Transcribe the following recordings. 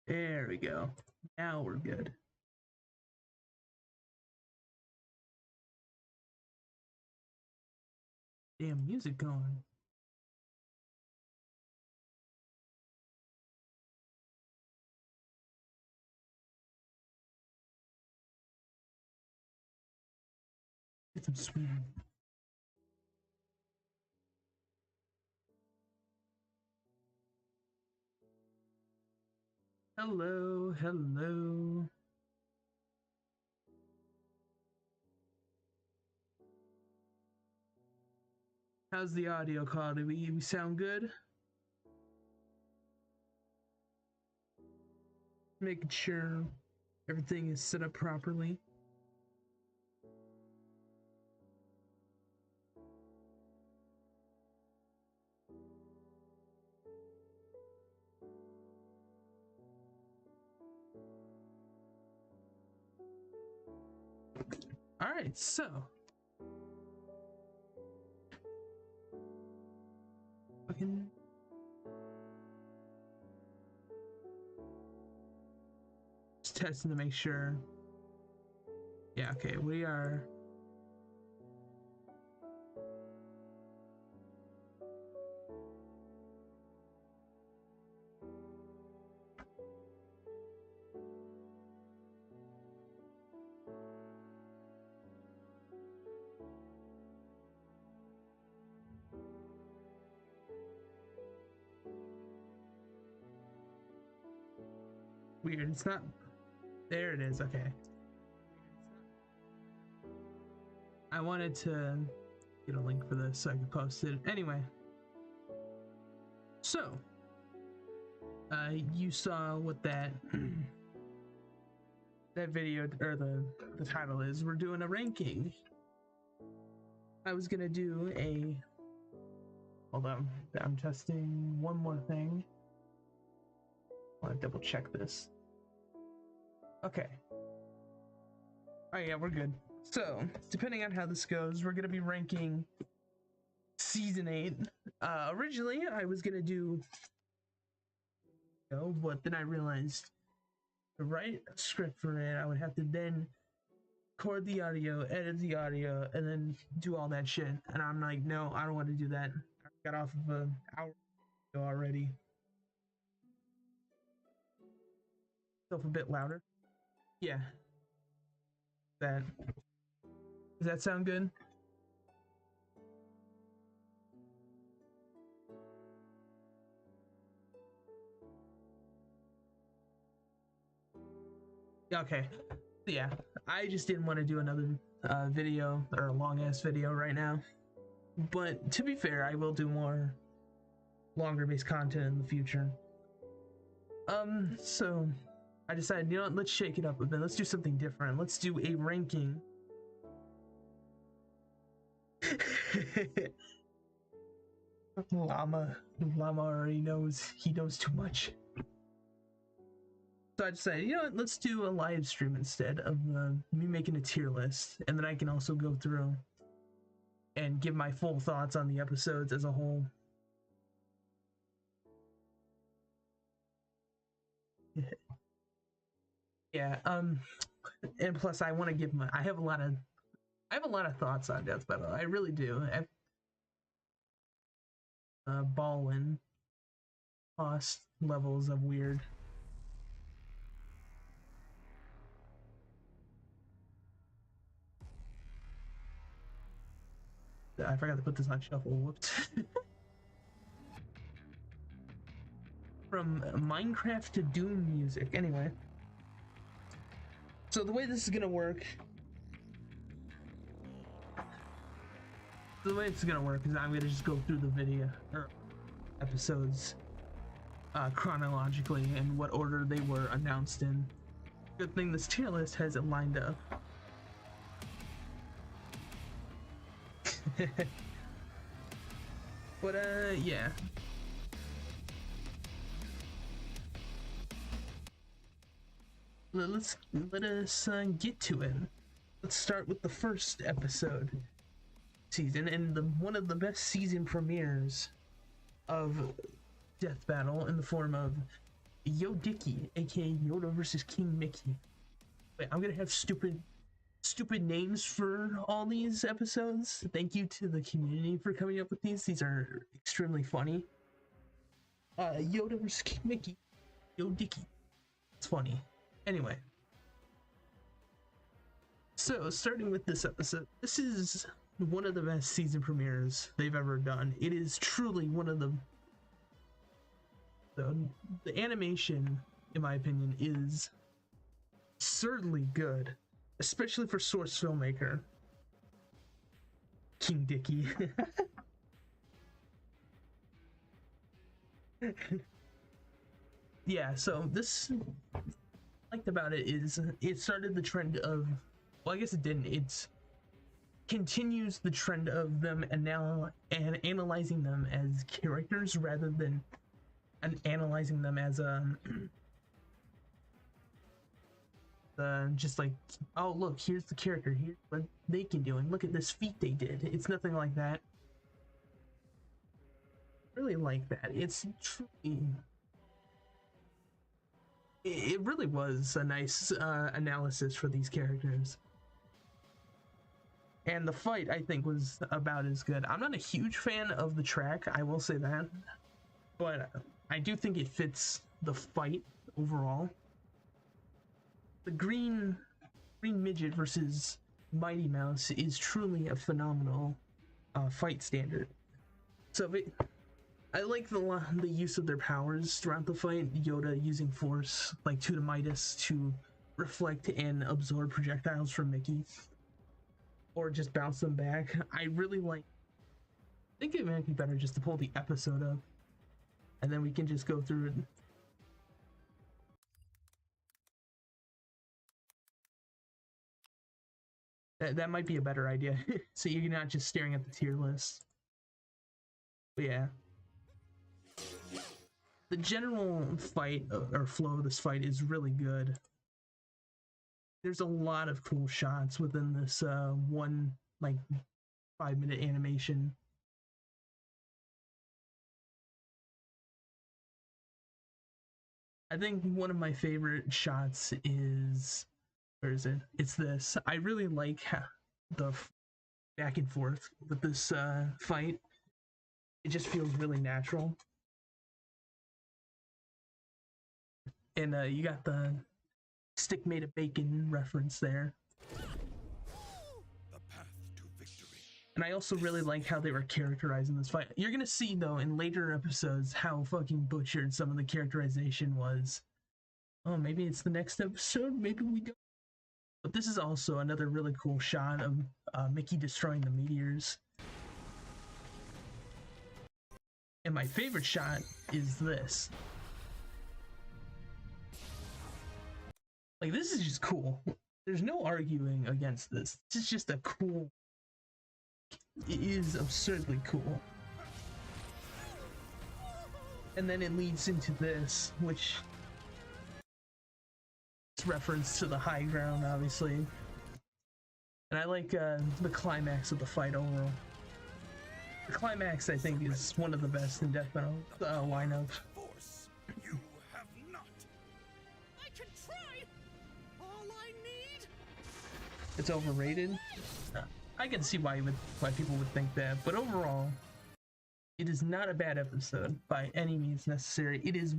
There we go. Now we're good. Damn music going. Get some sweet. Hello, hello. How's the audio quality? We sound good? Making sure everything is set up properly. All right, so fucking just testing to make sure. Yeah, okay, we are. Weird, it's not. There it is, okay. I wanted to get a link for this so I could post it. Anyway. So, you saw what that that video or the title is. We're doing a ranking. I was gonna do a. Hold on, I'm testing one more thing. I want to double check this. Okay. Oh yeah, we're good. So, depending on how this goes, we're gonna be ranking season 8. Originally, I was gonna do, but then I realized to write a script for it, I would have to then record the audio, edit the audio, and then do all that shit. And I'm like, no, I don't want to do that. I got off of an hour ago already. Myself a bit louder. Yeah. That. Does that sound good? Okay. Yeah. I just didn't want to do another video or a long ass video right now. But to be fair, I will do more longer based content in the future. So I decided, you know what, let's shake it up a bit. Let's do something different. Let's do a ranking. Llama already knows. He knows too much. So I decided, you know what, let's do a live stream instead of me making a tier list. And then I can also go through and give my full thoughts on the episodes as a whole. Yeah, and plus I want to give I have a lot of thoughts on Death Battle. I really do. Ball and cost levels of weird. I forgot to put this on shuffle. Whoops. From Minecraft to Doom music. Anyway. So the way this is gonna work. The way it's gonna work is I'm gonna just go through the video or episodes chronologically in what order they were announced in. Good thing this tier list has it lined up. But yeah. Let us get to it. Let's start with the first episode season and one of the best season premieres of Death Battle in the form of Yodicky, aka Yoda versus King Mickey. Wait, I'm gonna have stupid names for all these episodes. Thank you to the community for coming up with these. These are extremely funny. Yoda versus King Mickey. Yodicky. It's funny. Anyway. So, starting with this episode, this is one of the best season premieres they've ever done. It is truly one of the animation, in my opinion, is certainly good, especially for source filmmaker King Dicky. Yeah, so this I liked about it is it started the trend of, well, I guess it didn't. It continues the trend of them and now analyzing them as characters rather than analyzing them as just like, oh look, here's the character, here's what they can do, and look at this feat they did. It's nothing like that. I really like that. It's truly, it really was a nice analysis for these characters. And the fight, I think, was about as good. I'm not a huge fan of the track, I will say that, but I do think it fits the fight overall. The green midget versus Mighty Mouse is truly a phenomenal fight standard. So I like the use of their powers throughout the fight. Yoda using force like to the Midas to reflect and absorb projectiles from Mickey, or just bounce them back. I really like. I think it might be better just to pull the episode up, and then we can just go through it. That might be a better idea, so you're not just staring at the tier list. But yeah. The general fight or flow of this fight is really good. There's a lot of cool shots within this one like 5-minute animation. I think one of my favorite shots is, where is it? It's this. I really like the back and forth with this fight. It just feels really natural. And you got the stick made of bacon reference there. The path to victory. And I also really like how they were characterizing this fight. You're gonna see though in later episodes how fucking butchered some of the characterization was. Oh, maybe it's the next episode, maybe we don't. But this is also another really cool shot of Mickey destroying the meteors. And my favorite shot is this. Like, this is just cool. There's no arguing against this. This is just a cool... It is absurdly cool. And then it leads into this, which... It's reference to the high ground, obviously. And I like the climax of the fight overall. The climax, I think, is one of the best in Death Metal lineup. It's overrated. I can see why people would think that, but overall, it is not a bad episode by any means necessary. It is.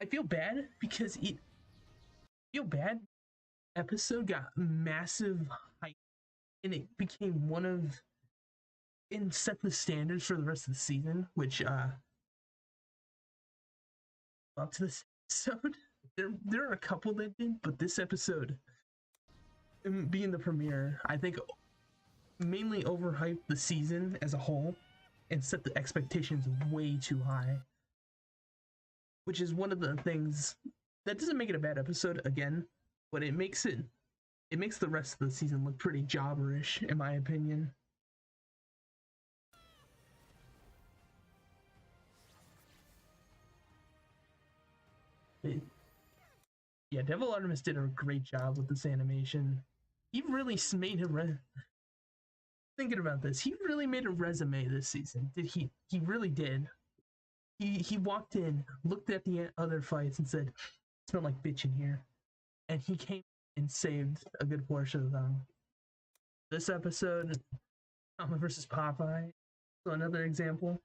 I feel bad because episode got massive hype, and it became and set the standards for the rest of the season, which up to this episode, there are a couple that did, but this episode, being the premiere, I think mainly overhyped the season as a whole and set the expectations way too high, which is one of the things that doesn't make it a bad episode again, but it makes the rest of the season look pretty jobberish, in my opinion. Yeah, Devil Artemis did a great job with this animation. He really made thinking about this, he really made a resume this season. He really did. he walked in, looked at the other fights, and said, "It smelled like bitch in here," and he came and saved a good portion of them. This episode, Akuma versus Popeye, so another example.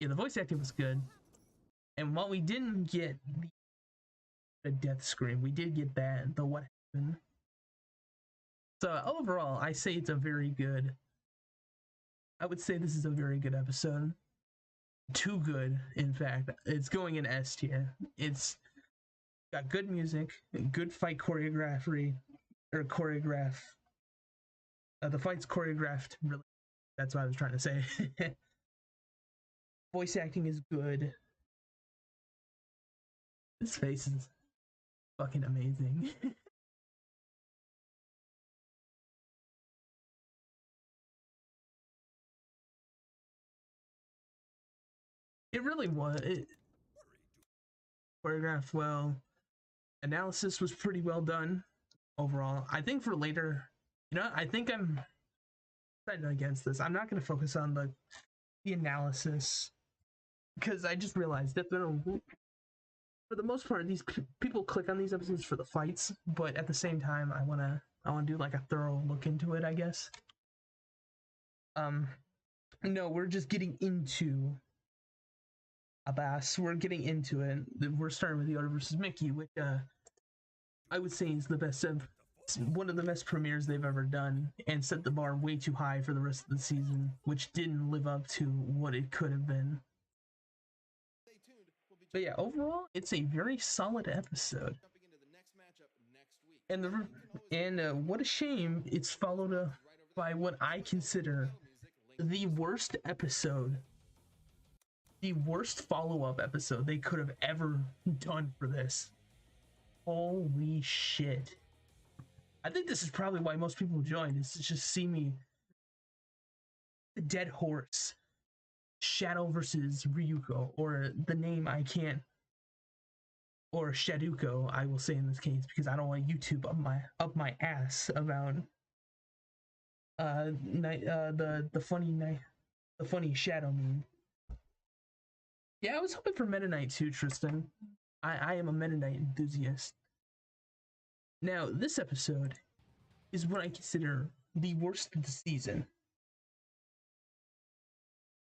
Yeah, the voice acting was good, and while we didn't get the death scream, we did get that the what happened. So overall, I say it's a very good. I would say this is a very good episode. Too good, in fact. It's going in S tier. It's got good music, good fight choreography, or choreograph. The fight's choreographed really. That's what I was trying to say. Voice acting is good. His face is fucking amazing. It really was. It choreographed well. Analysis was pretty well done overall. I think for later, I think I'm deciding against this. I'm not going to focus on the analysis because I just realized that for the most part, these people click on these episodes for the fights, but at the same time, I wanna do like a thorough look into it, I guess. No, we're just getting into Abbas. We're getting into it. We're starting with Yoda versus Mickey, which I would say is the best of one of the best premieres they've ever done, and set the bar way too high for the rest of the season, which didn't live up to what it could have been. But yeah, overall, it's a very solid episode. And what a shame it's followed by what I consider the worst episode, the worst follow-up episode they could have ever done for this. Holy shit. I think this is probably why most people joined, is to just see me, the dead horse, Shadow versus Ryuko, or the name I can't, or Shaduko, I will say in this case, because I don't want YouTube up my ass about the funny Shadow meme. Yeah, I was hoping for Meta Knight too, Tristan. I am a Meta Knight enthusiast. Now, this episode is what I consider the worst of the season.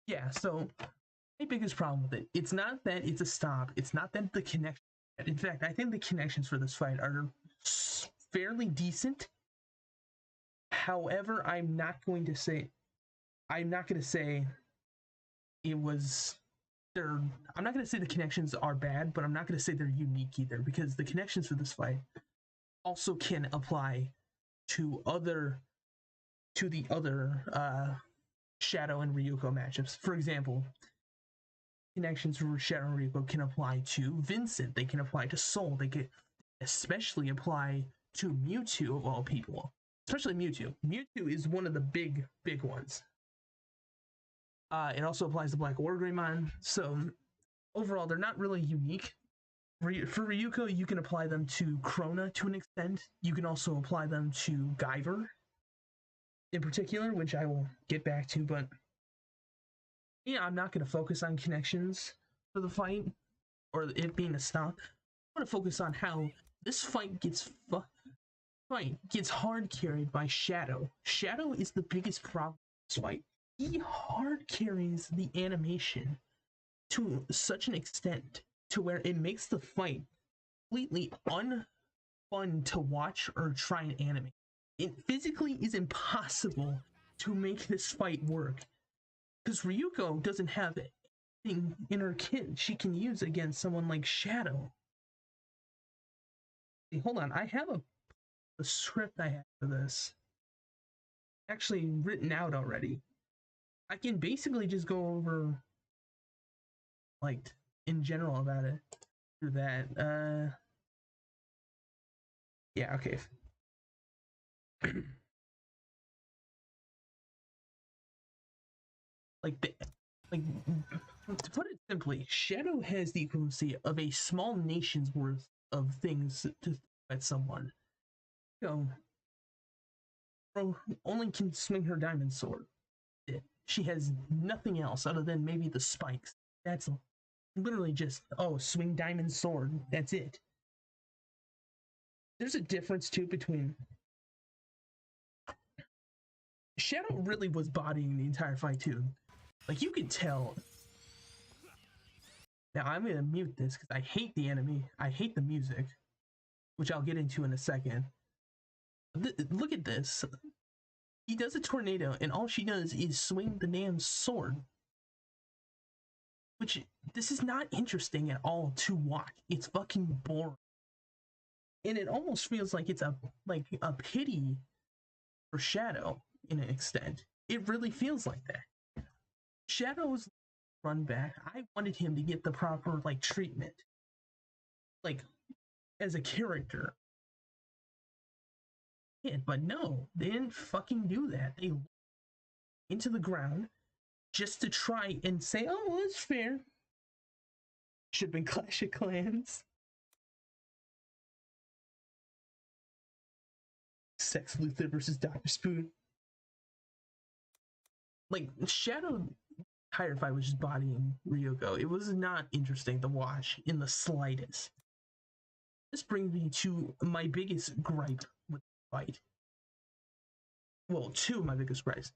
Yeah, so my biggest problem with it, it's not that it's a stop, it's not that the connection. In fact, I think the connections for this fight are fairly decent. However, I'm not going to say it was I'm not going to say the connections are bad, but I'm not going to say they're unique either, because the connections for this fight also can apply to the other Shadow and Ryuko matchups. For example, connections for Shadow and Ryuko can apply to Vincent, they can apply to Soul, they can especially apply to Mewtwo of all people. Especially Mewtwo. Mewtwo is one of the big ones. It also applies to Black Greymon. So overall, they're not really unique. For Ryuko, you can apply them to Krona to an extent. You can also apply them to Guyver in particular, which I will get back to, but yeah, I'm not going to focus on connections for the fight, or it being a stop. I want to focus on how this fight gets hard carried by Shadow. Shadow is the biggest problem in this fight. He hard carries the animation to such an extent to where it makes the fight completely unfun to watch or try and animate. It physically is impossible to make this fight work, because Ryuko doesn't have anything in her kit she can use against someone like Shadow. Hey, hold on, I have the script I have for this actually written out already. I can basically just go over, like, in general about it through that. Yeah, okay. To put it simply, Shadow has the equivalency of a small nation's worth of things to throw at someone. Only can swing her diamond sword. She has nothing else other than maybe the spikes. That's literally just, oh, swing diamond sword. That's it. There's a difference too between Shadow really was bodying the entire fight too. Like you could tell. Now I'm gonna mute this because I hate the enemy. I hate the music, which I'll get into in a second. Look at this. He does a tornado, and all she does is swing the damn sword. Which, this is not interesting at all to watch. It's fucking boring. And it almost feels like it's a pity for Shadow, in an extent. It really feels like that. Shadow's run back, I wanted him to get the proper, treatment. As a character. But no, they didn't fucking do that. They into the ground just to try and say, oh, well, it's fair. Should have been Clash of Clans. Lex Luthor versus Dr. Spoon. Shadow entire fight was just bodying Ryuko. It was not interesting to watch in the slightest. This brings me to my biggest gripe with the fight. Well, two of my biggest gripes.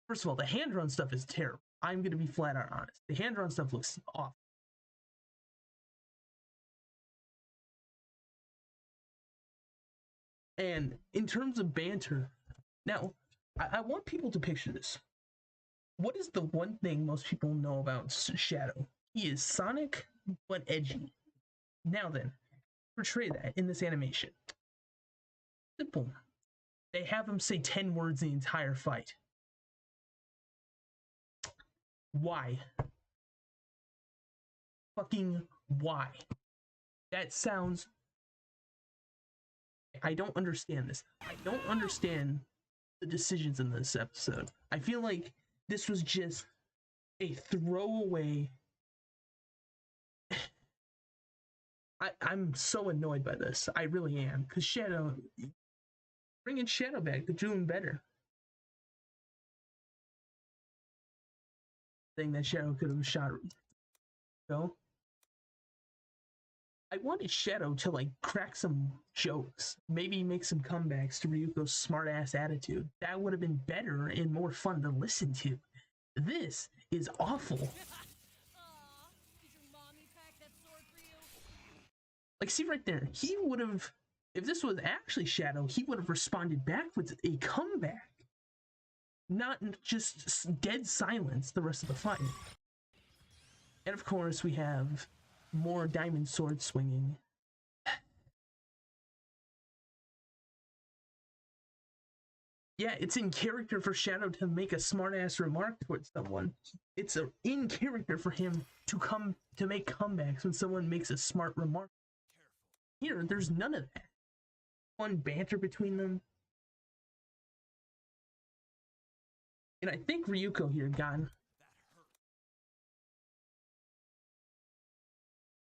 First of all, the hand-drawn stuff is terrible. I'm going to be flat out honest. The hand-drawn stuff looks awful. And in terms of banter, now, I want people to picture this. What is the one thing most people know about Shadow? He is Sonic, but edgy. Now then, portray that in this animation. Simple. They have him say 10 words the entire fight. Why? Fucking why? That sounds... I don't understand this. I don't understand the decisions in this episode. I feel like this was just a throwaway... I'm so annoyed by this. I really am. Because Shadow... Bringing Shadow back to do him better. Thing that Shadow could have shot. No? I wanted Shadow to crack some jokes. Maybe make some comebacks to Ryuko's smart-ass attitude. That would have been better and more fun to listen to. This is awful. See right there. He would have... If this was actually Shadow, he would have responded back with a comeback. Not just dead silence the rest of the fight. And of course, we have more diamond sword swinging. Yeah, it's in character for Shadow to make a smart-ass remark towards someone. It's in character for him to make comebacks when someone makes a smart remark. Here, there's none of that. Fun banter between them. And I think Ryuko here got...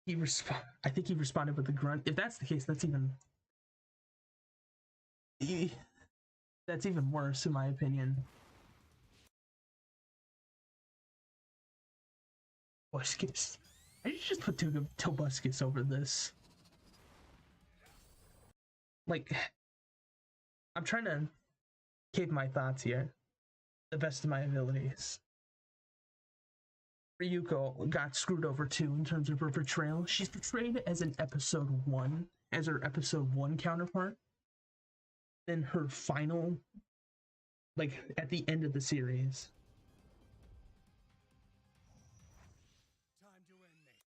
I think he responded with a grunt. If that's the case, that's even... That's even worse, in my opinion. Tobuscus. I should just put Tobuscus over this. I'm trying to keep my thoughts here. The best of my abilities. Ryuko got screwed over too in terms of her portrayal. She's portrayed as an episode 1, as her episode 1 counterpart. Then her final, at the end of the series.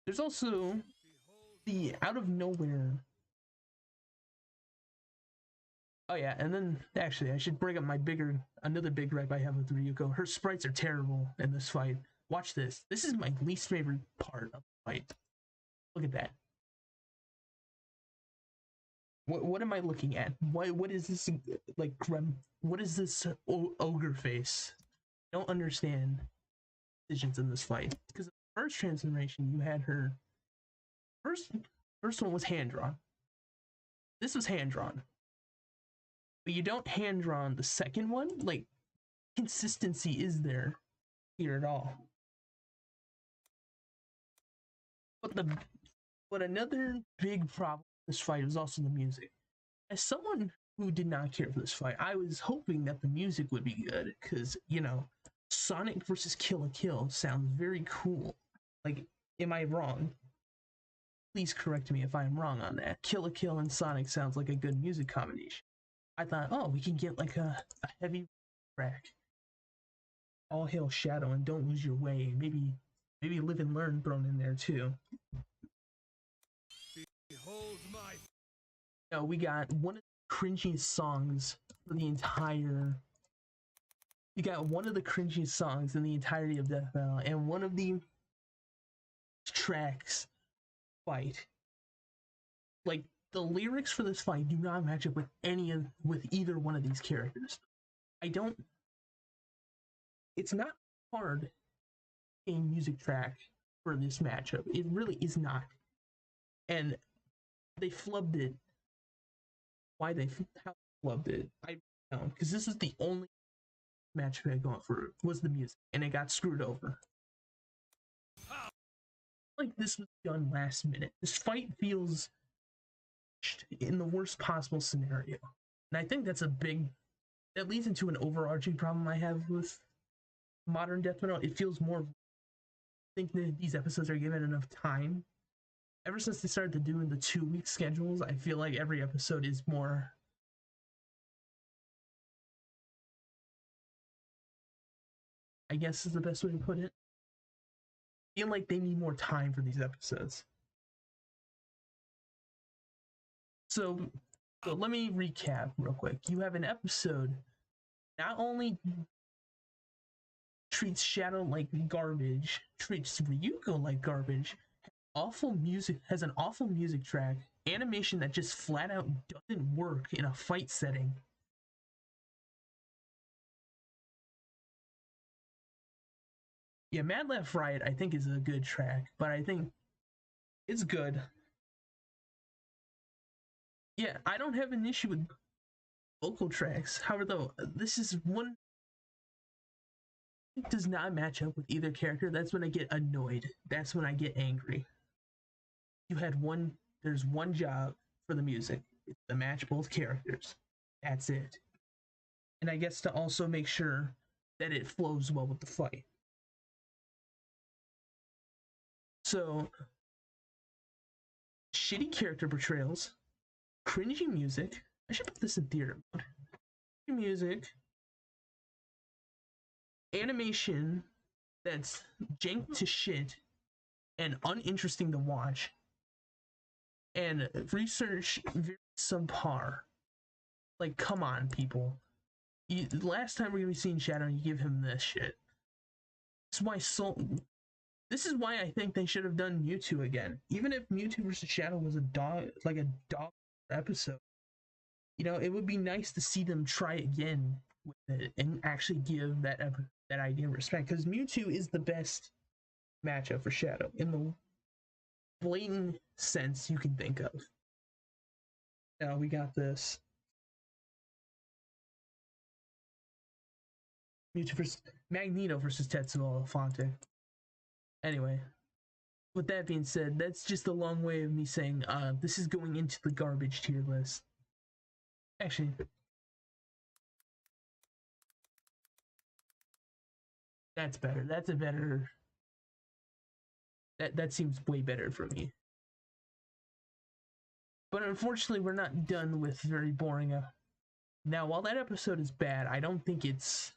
There's also the out of nowhere... Oh yeah, and then actually I should bring up another big gripe I have with Ryuko. Her sprites are terrible in this fight. Watch this. This is my least favorite part of the fight. Look at that. What am I looking at? What is this what is this ogre face? I don't understand decisions in this fight. Because in the first transformation you had her first one was hand drawn. This was hand drawn. But you don't hand drawn the second one. Consistency is there. here at all. But another big problem with this fight was also the music. As someone who did not care for this fight, I was hoping that the music would be good because, you know, Sonic versus Kill la Kill sounds very cool. Like, am I wrong? Please correct me if I'm wrong on that. Kill la Kill and Sonic sounds like a good music combination. I thought, oh, we can get like a heavy track. All Hail Shadow and Don't Lose Your Way. Maybe Live and Learn thrown in there too. Behold my... No, we got one of the cringiest songs for the entire... You got one of the cringiest songs in the entirety of Death Battle, and one of the tracks fight. Like, the lyrics for this fight do not match up with either one of these characters. It's not hard a music track for this matchup. It really is not. And they flubbed it. How they flubbed it, I don't know. Because this is the only matchup I had gone for was the music, and it got screwed over. Like this was done last minute. This fight feels in the worst possible scenario. And I think that leads into an overarching problem I have with modern Death Metal. It feels more, I think that these episodes are given enough time. Ever since they started doing the 2-week schedules, I feel like every episode is more, I guess is the best way to put it. I feel like they need more time for these episodes. So let me recap real quick. You have an episode not only treats Shadow like garbage, treats Ryuko like garbage, has an awful music track, animation that just flat out doesn't work in a fight setting. Yeah, Mad Left Right I think is a good track, but I think it's good. Yeah, I don't have an issue with vocal tracks. However, though, this is one does not match up with either character. That's when I get annoyed. That's when I get angry. There's one job for the music. It's to match both characters. That's it. And I guess to also make sure that it flows well with the fight. So, shitty character portrayals, cringy music. I should put this in theater mode. Music, animation that's jank to shit and uninteresting to watch, and research very subpar. Like, come on, people. The last time we're gonna be seeing Shadow, you give him this shit. This is why I think they should have done Mewtwo again. Even if Mewtwo vs. Shadow was a dog episode, you know, it would be nice to see them try again with it and actually give that idea respect. Because Mewtwo is the best matchup for Shadow in the blatant sense you can think of. Now we got this. Magneto versus Tetsuo Elefante. Anyway, with that being said, that's just a long way of me saying this is going into the garbage tier list. Actually, that's better. That seems way better for me. But unfortunately, we're not done with very boring. Now, while that episode is bad, I don't think it's...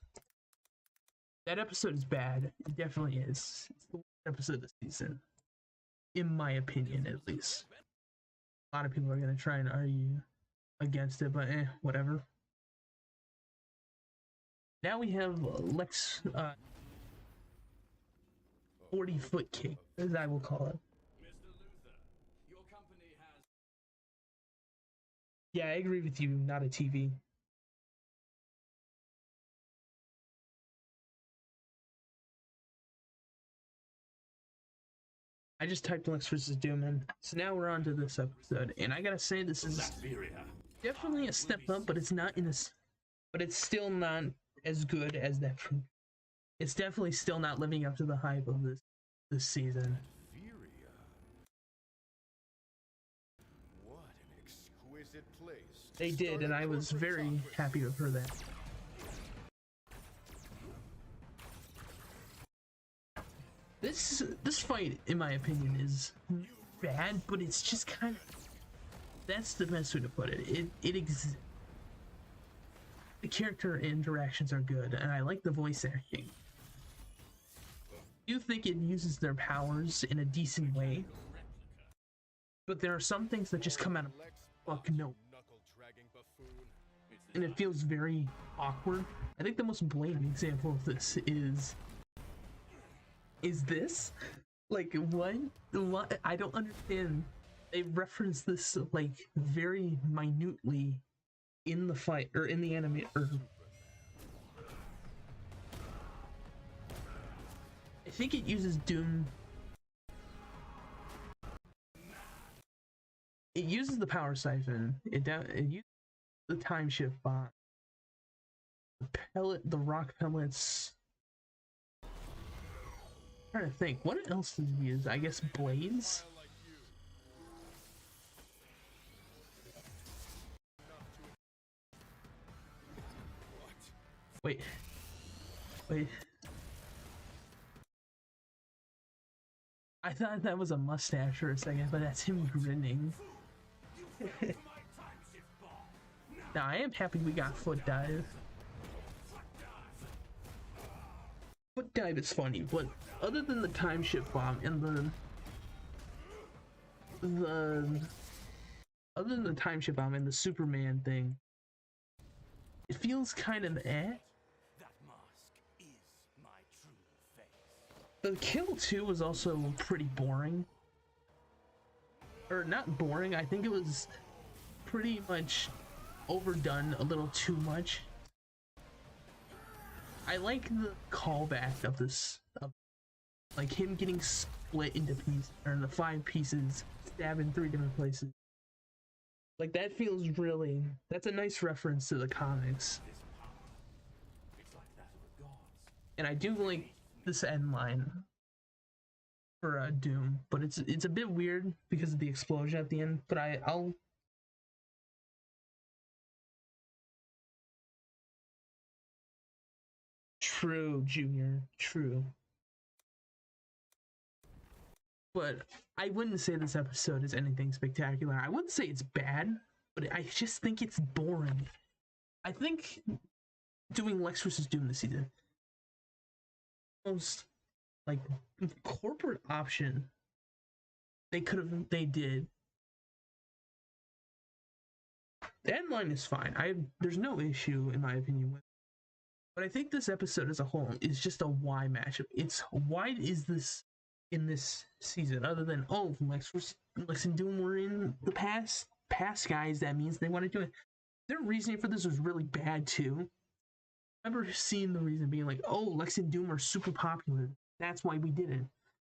That episode is bad. It definitely is. It's the worst episode of the season. In my opinion, at least. A lot of people are going to try and argue against it, but whatever. Now we have Lex 40-foot kick, as I will call it. Mr. Luthor, your company has... Yeah, I agree with you, not a TV. I just typed Lex vs. Doom in. So now we're on to this episode, and I gotta say this is definitely a step up, but it's not in this, but it's still not as good as that it's definitely still not living up to the hype of this season. What an exquisite place. They did, and I was very happy to hear that. This fight, in my opinion, is bad, but it's just kind of, that's the best way to put it. The character interactions are good, and I like the voice acting. I do think it uses their powers in a decent way, but there are some things that just come out of fuck no, and it feels very awkward. I think the most blatant example of this is this, like, what I don't understand. They reference this like very minutely in the fight, or in the anime, or I think it uses Doom. It uses the power siphon. It uses the time shift bomb, the rock pellets. I'm trying to think, what else does it use? I guess blades. Wait. I thought that was a mustache for a second, but that's him grinning. Now, I am happy we got foot dive. Foot dive is funny, but other than the time shift bomb and other than the time shift bomb and the Superman thing, it feels kind of eh. The kill too was also pretty boring. Or not boring, I think it was pretty much overdone a little too much. I like the callback of this, like him getting split into pieces, or the 5 pieces, stabbed in 3 different places. Like, that feels really, that's a nice reference to the comics. And I do like this end line for Doom, but it's a bit weird because of the explosion at the end, but I'll True, Junior, true. But I wouldn't say this episode is anything spectacular. I wouldn't say it's bad, but I just think it's boring. I think doing Lex versus Doom this season, most like corporate option they did. The end line is fine. There's no issue in my opinion with it. But I think this episode as a whole is just a why matchup. It's why is this in this season, other than, oh, Lex and Doom were in the past guys, that means they want to do it. Their reasoning for this was really bad too. I remember seeing the reason being like, oh, Lex and Doom are super popular, that's why we did it.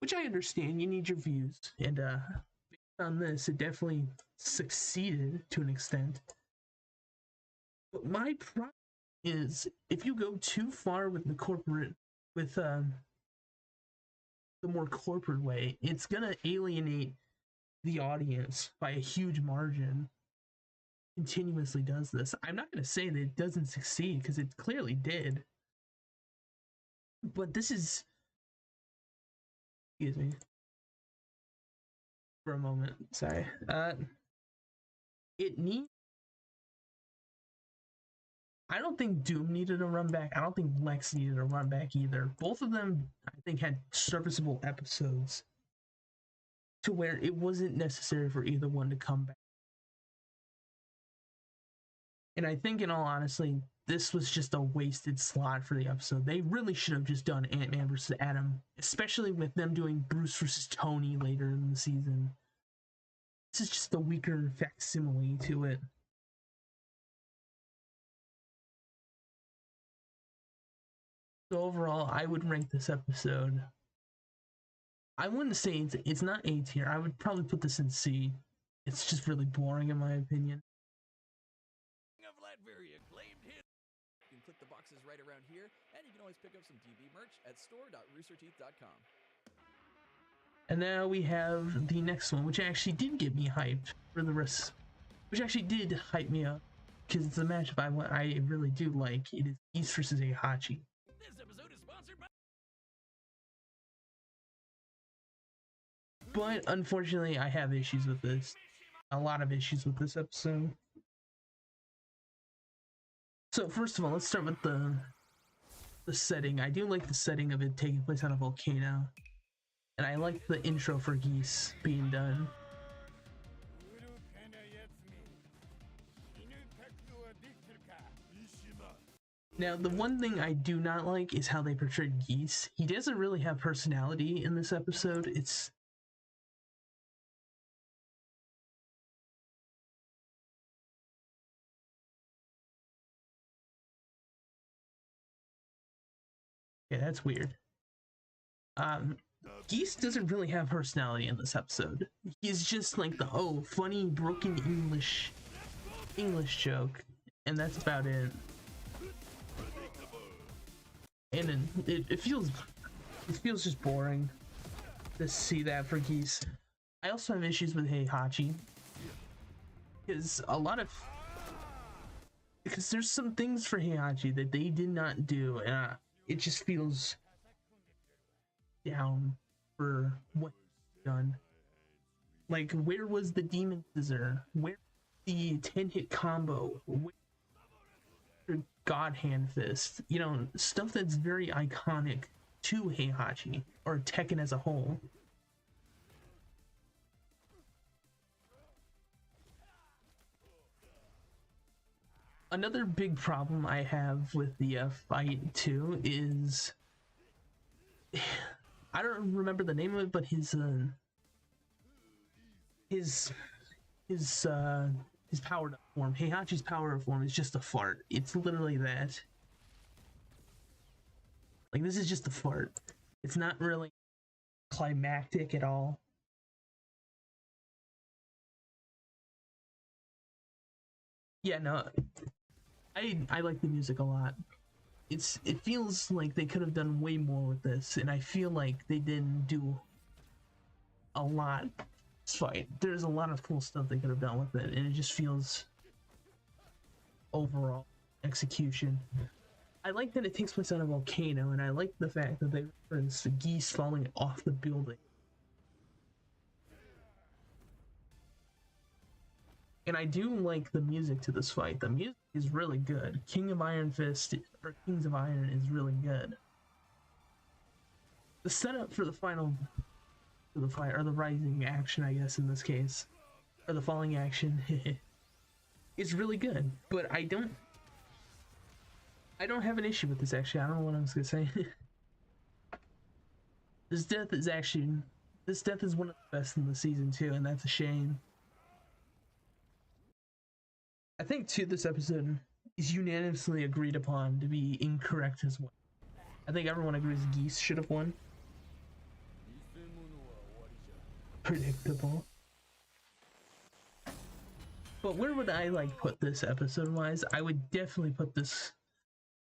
Which I understand, you need your views, and based on this, it definitely succeeded to an extent. But my problem is, if you go too far with the more corporate way, it's gonna alienate the audience by a huge margin. Continuously does this. I'm not gonna say that it doesn't succeed, because it clearly did. But this is, excuse me for a moment, sorry. It needs, I don't think Doom needed a run back. I don't think Lex needed a run back either. Both of them, I think, had serviceable episodes to where it wasn't necessary for either one to come back. And I think, in all honesty, this was just a wasted slot for the episode. They really should have just done Ant-Man versus Atom, especially with them doing Bruce versus Tony later in the season. This is just a weaker facsimile to it. So overall, I would rank this episode, I wouldn't say it's not A tier. I would probably put this in C. It's just really boring in my opinion. Of that very acclaimed hit. You can click the boxes right around here, and you can always pick up some TV merch at store.roosterteeth.com. And now we have the next one, which actually did get me hyped for the rest, which actually did hype me up, because it's a matchup I really do like. It is Geese versus Heihachi. This episode is sponsored by... But unfortunately, I have issues with this. A lot of issues with this episode. So first of all, let's start with the setting. I do like the setting of it taking place on a volcano. And I like the intro for Geese being done. Now, the one thing I do not like is how they portrayed Geese. He doesn't really have personality in this episode. It's... yeah, that's weird. Geese doesn't really have personality in this episode. He's just like the, oh, funny broken English joke, and that's about it. And it feels just boring to see that for Geese. I also have issues with Heihachi, because there's some things for Heihachi that they did not do, and it just feels down for what he's done. Like, where was the Demon Scissor? Where the 10-hit combo? Where God Hand Fist? You know, stuff that's very iconic to Heihachi, or Tekken as a whole. Another big problem I have with the fight too is, I don't remember the name of it, but his powered up form, Heihachi's power up form, is just a fart. It's literally that. Like, this is just a fart. It's not really climactic at all. Yeah, no, I like the music a lot. It feels like they could have done way more with this, and I feel like they didn't do a lot this fight. There's a lot of cool stuff they could have done with it, and it just feels overall execution. I like that it takes place on a volcano, and I like the fact that they reference the geese falling off the building. And I do like the music to this fight. The music is really good. Kings of Iron is really good. The setup for the fight, or the rising action, I guess in this case, or the falling action, is really good. But I don't have an issue with this, actually. I don't know what I was gonna say. This death is one of the best in the season too, and that's a shame. I think too, this episode is unanimously agreed upon to be incorrect as well. I think everyone agrees Geese should have won. Predictable. But where would I put this episode wise? I would definitely put this,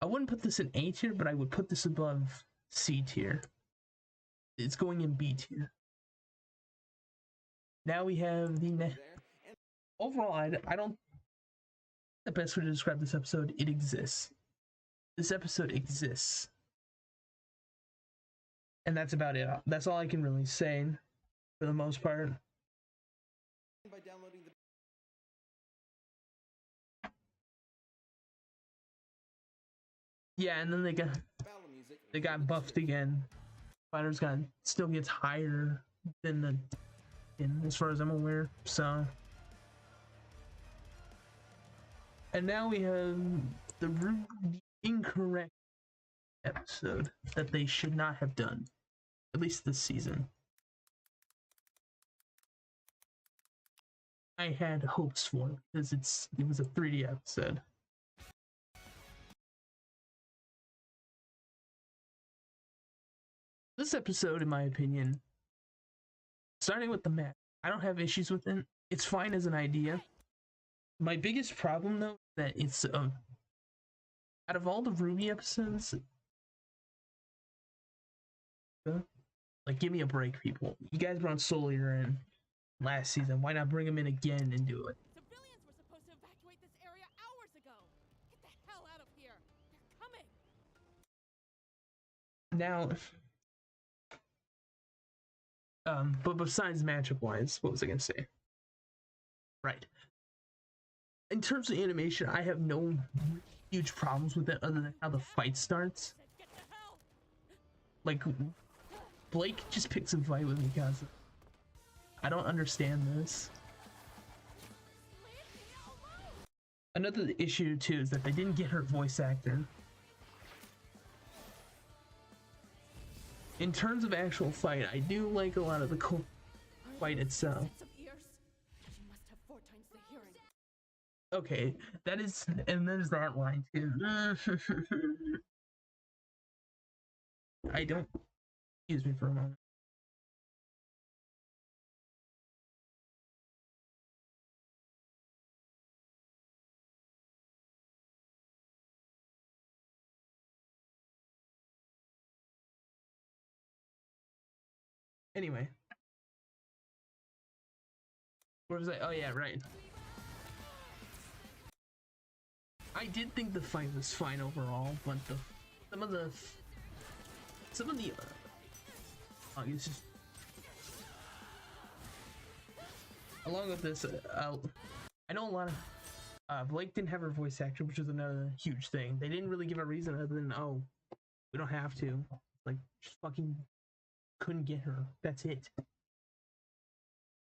I wouldn't put this in A tier, but I would put this above C tier. It's going in B tier. Now we have the overall, I don't, the best way to describe this episode, it exists. This episode exists. And that's about it. That's all I can really say for the most part. By downloading the yeah, and then they got buffed again. Fighters still gets higher than as far as I'm aware. So, and now we have the incorrect episode that they should not have done, at least this season. I had hopes for it because it was a 3D episode. This episode, in my opinion, starting with the map, I don't have issues with it. It's fine as an idea. My biggest problem, though, is that Out of all the Ruby episodes, like, give me a break, people. You guys brought Solier in last season. Why not bring him in again and do it? Civilians were supposed to evacuate this area hours ago. Get the hell out of here. They're coming. Now, but besides matchup wise, what was I gonna say? Right. In terms of animation, I have no huge problems with it other than how the fight starts. Get the hell. Like, Blake just picks a fight with Mikasa. I don't understand this. Leave me alone. Another issue too is that they didn't get her voice actor. In terms of actual fight, I do like a lot of the fight itself. Sets of ears. She must have 4 times the hearing. Okay, that is, and there's that line too. I don't. Excuse me for a moment. Anyway, where was I? Oh yeah, right. I did think the fight was fine overall, but some of the it's just along with this. I know a lot of Blake didn't have her voice actor, which is another huge thing. They didn't really give a reason other than, oh, we don't have to. Like, just fucking couldn't get her. That's it.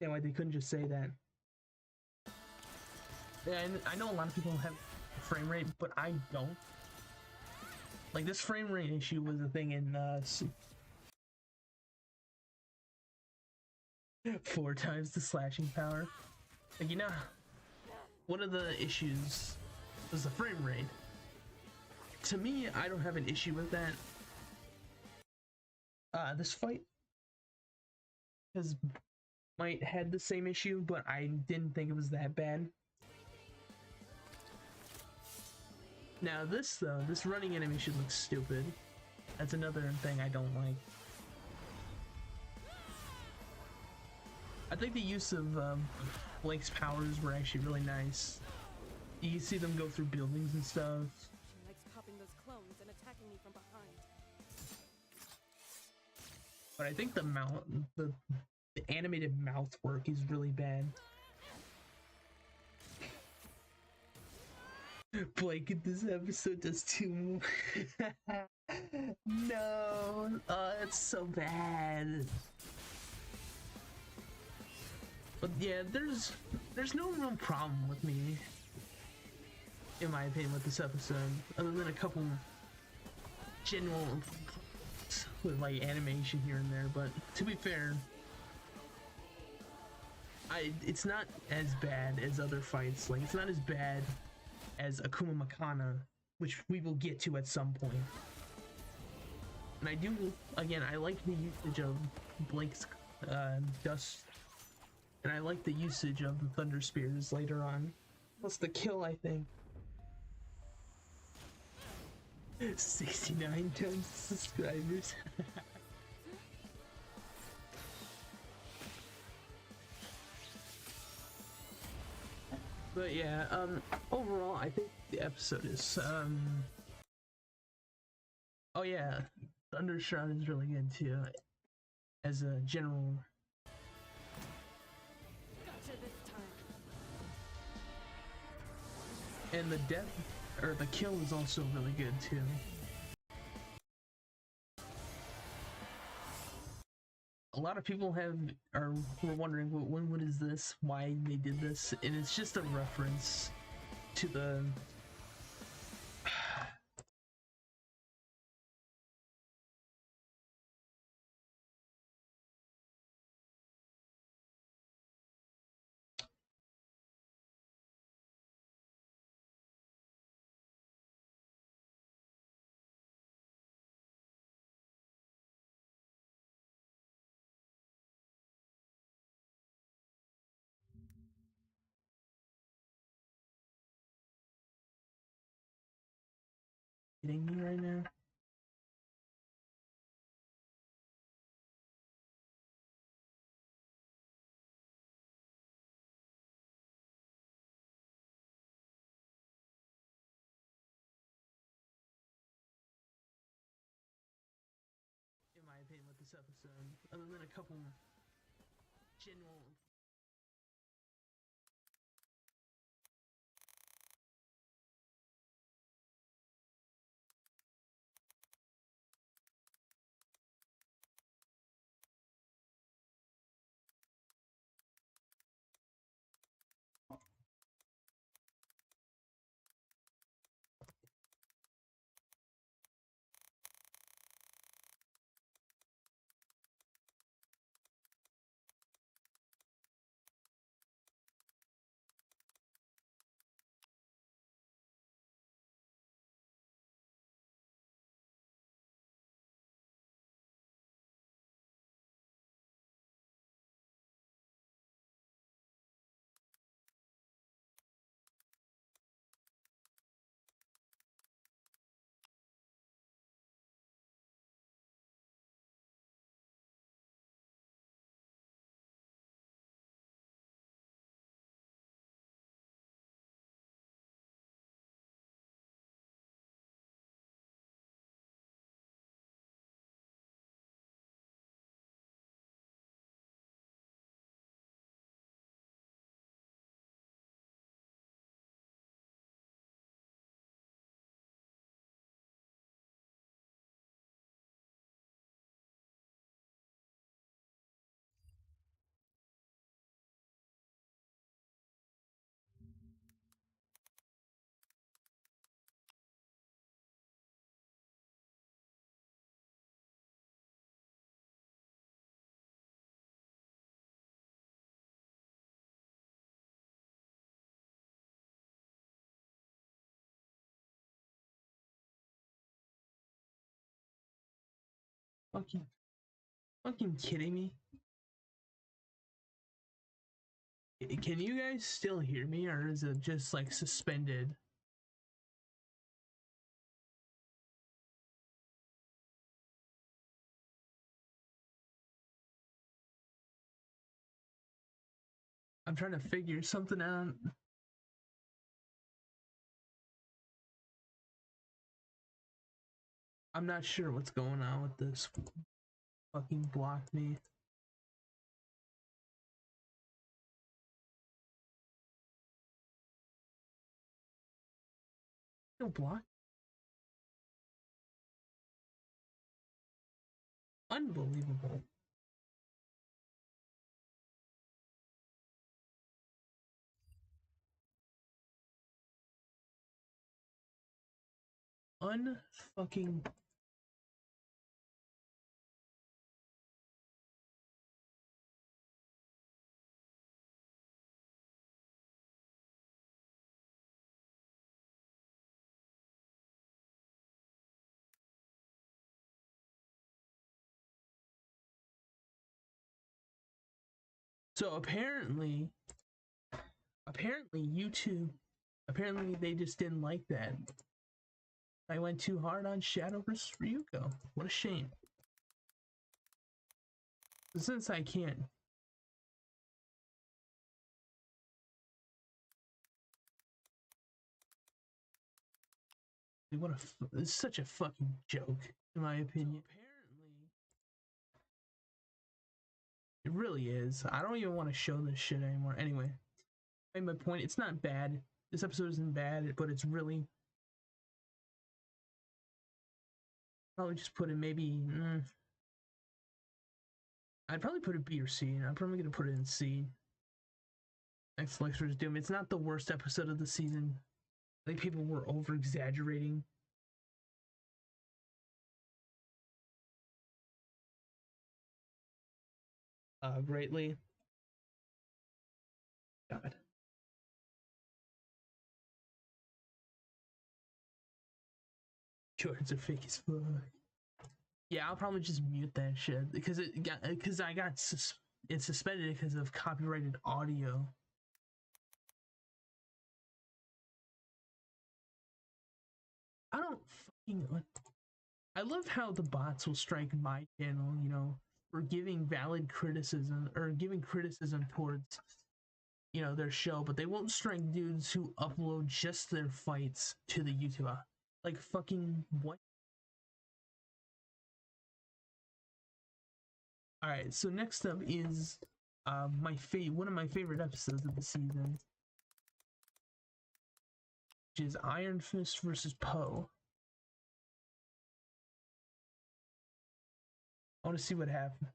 Yeah, why they couldn't just say that. Yeah, and I know a lot of people have frame rate, but I don't. Like, this frame rate issue was a thing in 4 times the slashing power. Like, you know, one of the issues was the frame rate. To me, I don't have an issue with that. This fight might had the same issue, but I didn't think it was that bad. Now this though, this running animation looks stupid. That's another thing I don't like. I think the use of Blake's powers were actually really nice. You can see them go through buildings and stuff. She likes popping those clones and attacking me from behind. But I think the animated mouth work is really bad. Blake in this episode does too. No, it's so bad. But yeah, there's no real problem with me, in my opinion, with this episode, other than a couple general with like animation here and there. But to be fair, it's not as bad as other fights. Like, it's not as bad as Akuma Makana, which we will get to at some point. And I do, again, I like the usage of Blake's dust, and I like the usage of the Thunder Spears later on. Plus the kill, I think. 69 times subscribers. But yeah, overall, I think the episode is, oh yeah, Thundershot is really good too, as a general. Gotcha this time. And the death, or the kill is also really good too. A lot of people were wondering, what is this? Why they did this? And it's just a reference to the kidding me right now? In my opinion, with this episode, other than a couple general. Fucking kidding me? Can you guys still hear me, or is it just like suspended? I'm trying to figure something out. I'm not sure what's going on with this. Fucking blocked me. Still blocked? Unbelievable. Unfucking. So apparently YouTube, apparently they just didn't like that. I went too hard on Shadow vs. Ryuko. What a shame. Since I can't. What a it's such a fucking joke, in my opinion. Apparently, it really is. I don't even want to show this shit anymore. Anyway, I made my point. It's not bad. This episode isn't bad, but it's really. Probably just put it maybe. I'd probably put it B or C. I'm probably gonna put it in C. Next Lecture's Doom. It's not the worst episode of the season. I think people were over exaggerating. Greatly. God. Jordans are fake as fuck. Yeah, I'll probably just mute that shit because I got it's suspended because of copyrighted audio. I don't I love how the bots will strike my channel, you know, for giving valid criticism or giving criticism towards, you know, their show, but they won't strike dudes who upload just their fights to the YouTube. Like fucking what? All right, so next up is one of my favorite episodes of the season, which is Iron Fist versus Poe. I want to see what happened.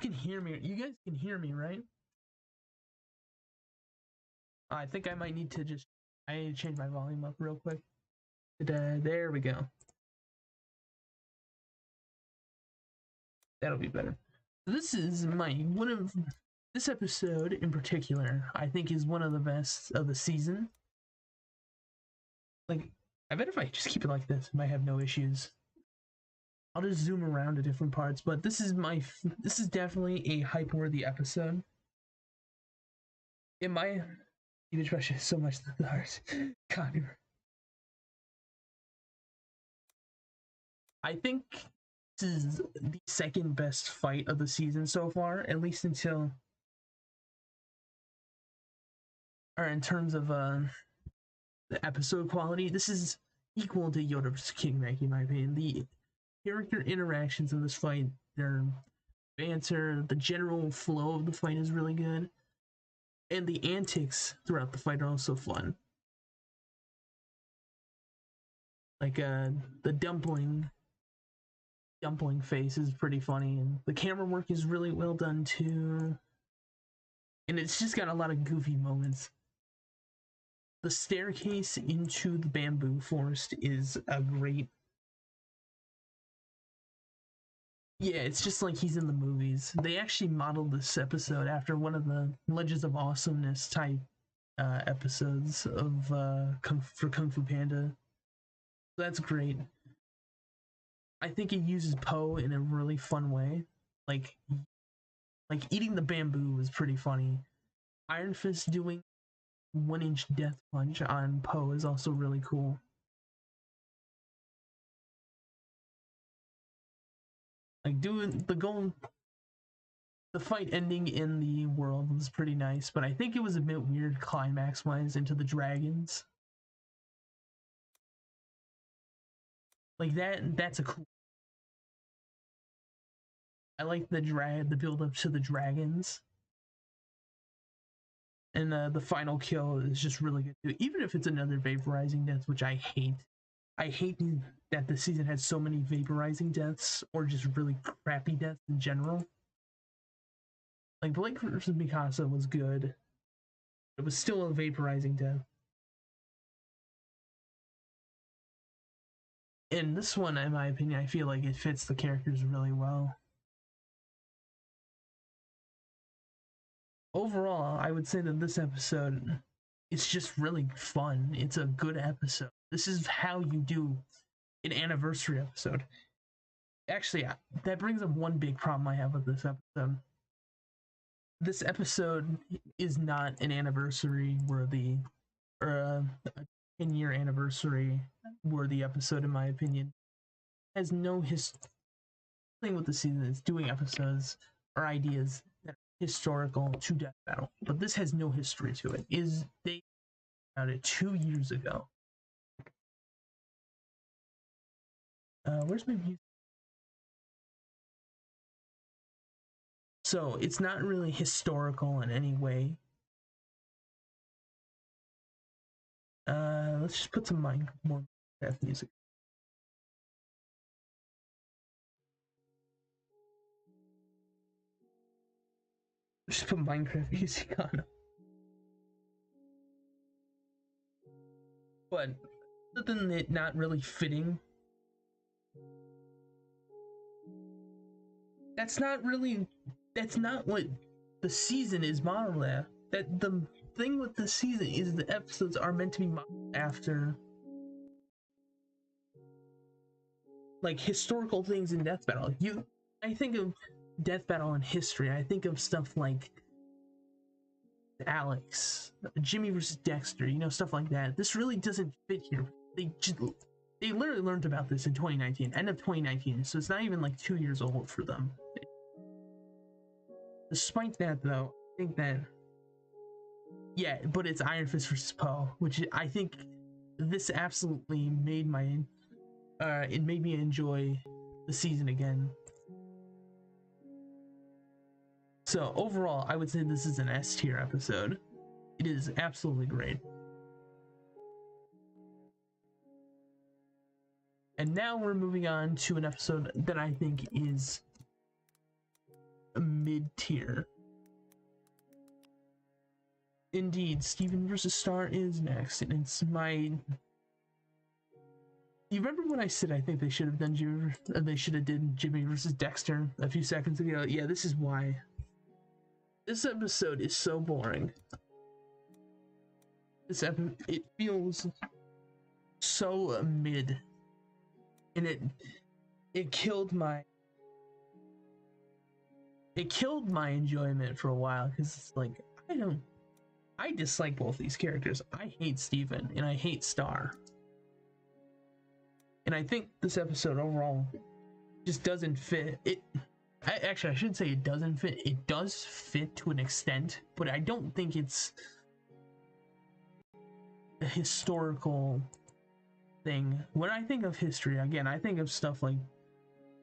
You can hear me. You guys can hear me, right? I think I might need to I need to change my volume up real quick. There we go. That'll be better. This is this episode in particular, I think is one of the best of the season. Like, I bet if I just keep it like this, I might have no issues. I'll just zoom around to different parts, but this is definitely a hype-worthy episode. In my image pressure so much the heart. God. I think this is the second best fight of the season so far, at least until, or in terms of the episode quality. This is equal to Yoda vs. King Rank, in my opinion. The character interactions in this fight, their banter, the general flow of the fight is really good, and the antics throughout the fight are also fun. Like the dumpling face is pretty funny, and the camera work is really well done too. And it's just got a lot of goofy moments. The staircase into the bamboo forest is a great. Yeah, it's just like he's in the movies. They actually modeled this episode after one of the Legends of Awesomeness type episodes of for Kung Fu Panda. That's great. I think it uses Poe in a really fun way. Like eating the bamboo was pretty funny. Iron Fist doing 1-inch death punch on Poe is also really cool. Like doing the fight ending in the world was pretty nice, but I think it was a bit weird climax wise into the dragons. Like that's a cool. I like the build up to the dragons. And the final kill is just really good too. Even if it's another vaporizing death, which I hate. I hate that the season has so many vaporizing deaths or just really crappy deaths in general. Like Blake versus Mikasa was good. It was still a vaporizing death. In this one, in my opinion, I feel like it fits the characters really well. Overall, I would say that this episode is just really fun. It's a good episode. This is how you do an anniversary episode. Actually, that brings up one big problem I have with this episode. This episode is not an anniversary worthy, or a 10-year anniversary worthy episode, in my opinion. It has no thing with the season is doing episodes or ideas that are historical to Death Battle, but this has no history to it. They about it 2 years ago. Where's my music? So it's not really historical in any way. Let's just put some more Minecraft music. Just put Minecraft music on. But other than it not really fitting, that's not what the season is modeled at. That the thing with the season is the episodes are meant to be modeled after like historical things in Death Battle. I think of death battle in history, I think of stuff like Alex, Jimmy versus Dexter, you know, stuff like that. This really doesn't fit here. They literally learned about this in 2019, end of 2019, so it's not even like 2 years old for them. Despite that, though, I think that, yeah, but it's Iron Fist versus Poe, which I think this absolutely made it made me enjoy the season again. So overall, I would say this is an S tier episode. It is absolutely great. And now we're moving on to an episode that I think is a mid-tier. Indeed, Steven vs. Star is next, and it's my... You remember when I said I think they should have done Jimmy versus Dexter a few seconds ago? Yeah, this is why. This episode is so boring. It feels so mid. And it killed my enjoyment for a while, because it's like I dislike both these characters. I hate Steven and I hate Star. And I think this episode overall just doesn't fit. Actually, I shouldn't say it doesn't fit. It does fit to an extent, but I don't think it's a historical thing. When I think of history, again, I think of stuff like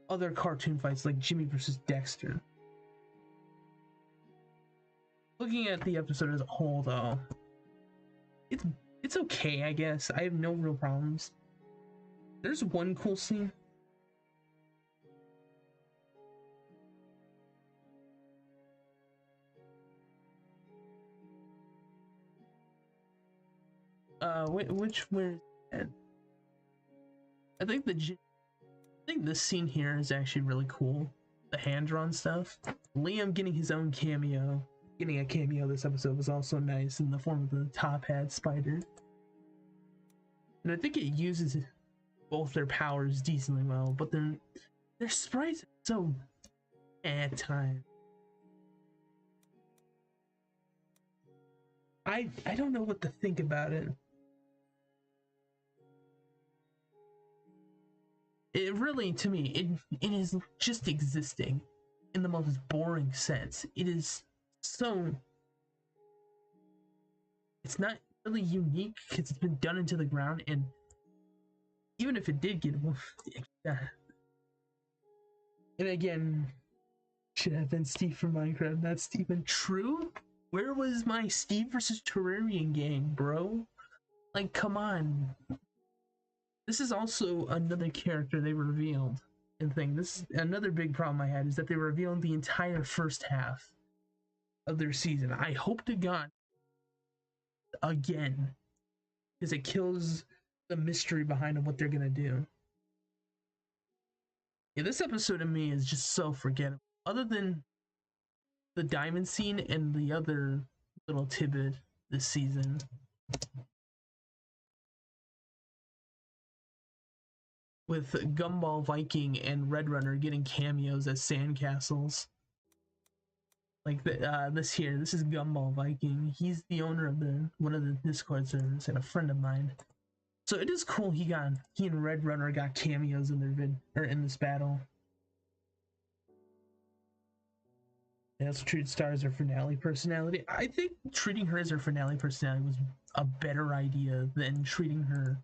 other cartoon fights like Jimmy versus Dexter. Looking at the episode as a whole, though, it's okay, I guess. I have no real problems. There's one cool scene. Where? I think this scene here is actually really cool. The hand-drawn stuff. Liam getting his own cameo. Getting a cameo this episode was also nice in the form of the top hat spider. And I think it uses both their powers decently well, but their sprites are so at times. I don't know what to think about it. It really, to me, it is just existing in the most boring sense. It is so... It's not really unique because it's been done into the ground, and even if it did get... And again, should have been Steve from Minecraft, not Steven. True? Where was my Steve versus Terrarian gang, bro? Like, come on. This is also another character they revealed and thing. This another big problem I had is that they revealed the entire first half of their season. I hope to God again, because it kills the mystery behind what they're gonna do. Yeah, this episode to me is just so forgettable. Other than the diamond scene and the other little tidbit this season. With Gumball Viking and Red Runner getting cameos as sandcastles. Like this is Gumball Viking. He's the owner of one of the Discord servers and a friend of mine. So it is cool he and Red Runner got cameos in in this battle. They also treated Star as her finale personality. I think treating her as her finale personality was a better idea than treating her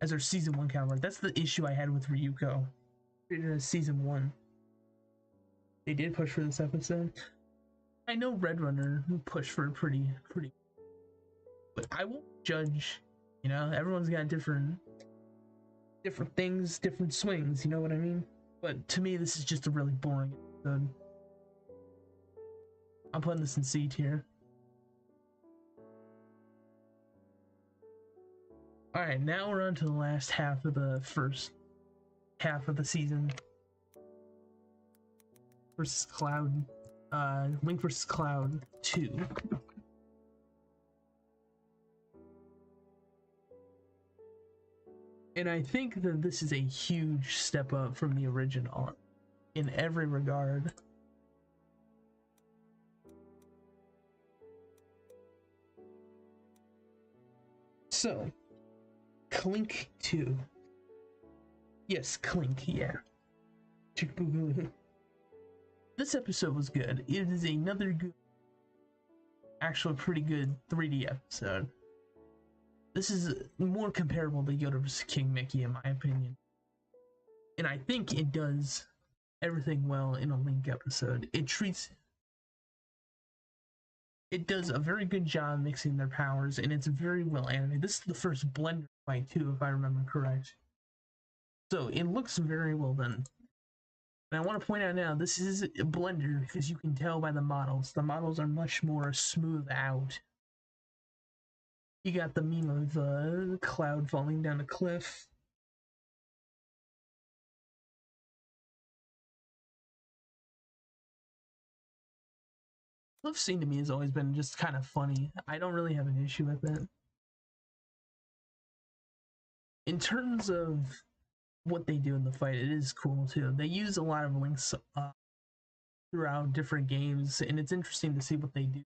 as her season 1 counterpart. That's the issue I had with Ryuko. Treated as season 1. They did push for this episode. I know Red Runner pushed for pretty, but I won't judge. You know, everyone's got different things, different swings. You know what I mean? But to me, this is just a really boring episode. I'm putting this in C tier. Alright, now we're on to the last half of the first half of the season. Versus Cloud. Link versus Cloud 2. And I think that this is a huge step up from the original in every regard. So, Clink 2. Yes, Clink, yeah. This episode was good. It is another good, actually pretty good 3D episode. This is more comparable to Yoda vs. King Mickey, in my opinion. And I think it does everything well in a Link episode. It does a very good job mixing their powers, and it's very well animated. This is the first Blender fight too, if I remember correct. So it looks very well done. And I want to point out now, this is a Blender because you can tell by the models. The models are much more smooth out. You got the meme of the cloud falling down a cliff. Cliff scene to me has always been just kind of funny. I don't really have an issue with it. In terms of what they do in the fight, it is cool too. They use a lot of links throughout different games, and it's interesting to see what they do.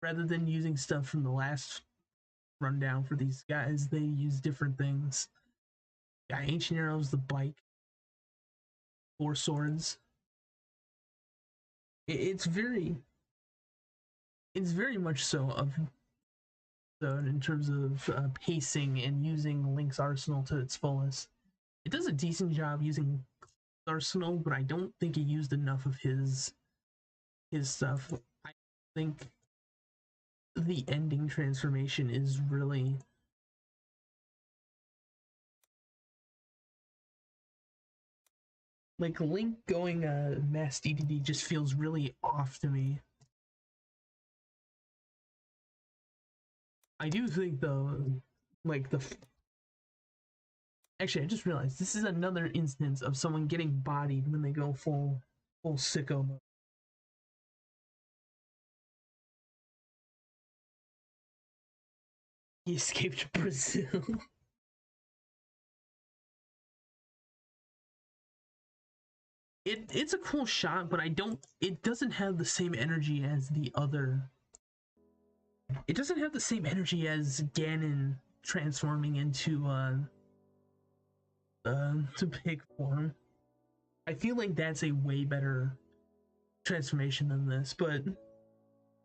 Rather than using stuff from the last rundown for these guys, they use different things. Got ancient arrows, the bike, 4 swords. It's very much so in terms of pacing and using Link's arsenal to its fullest. It does a decent job using arsenal, but I don't think it used enough of his stuff. I think the ending transformation is really like Link going mass DDD just feels really off to me. I do think though, like actually I just realized this is another instance of someone getting bodied when they go full sicko mode. He escaped Brazil. It's a cool shot, but it doesn't have the same energy as the other. It doesn't have the same energy as Ganon transforming into to pig form. I feel like that's a way better transformation than this, but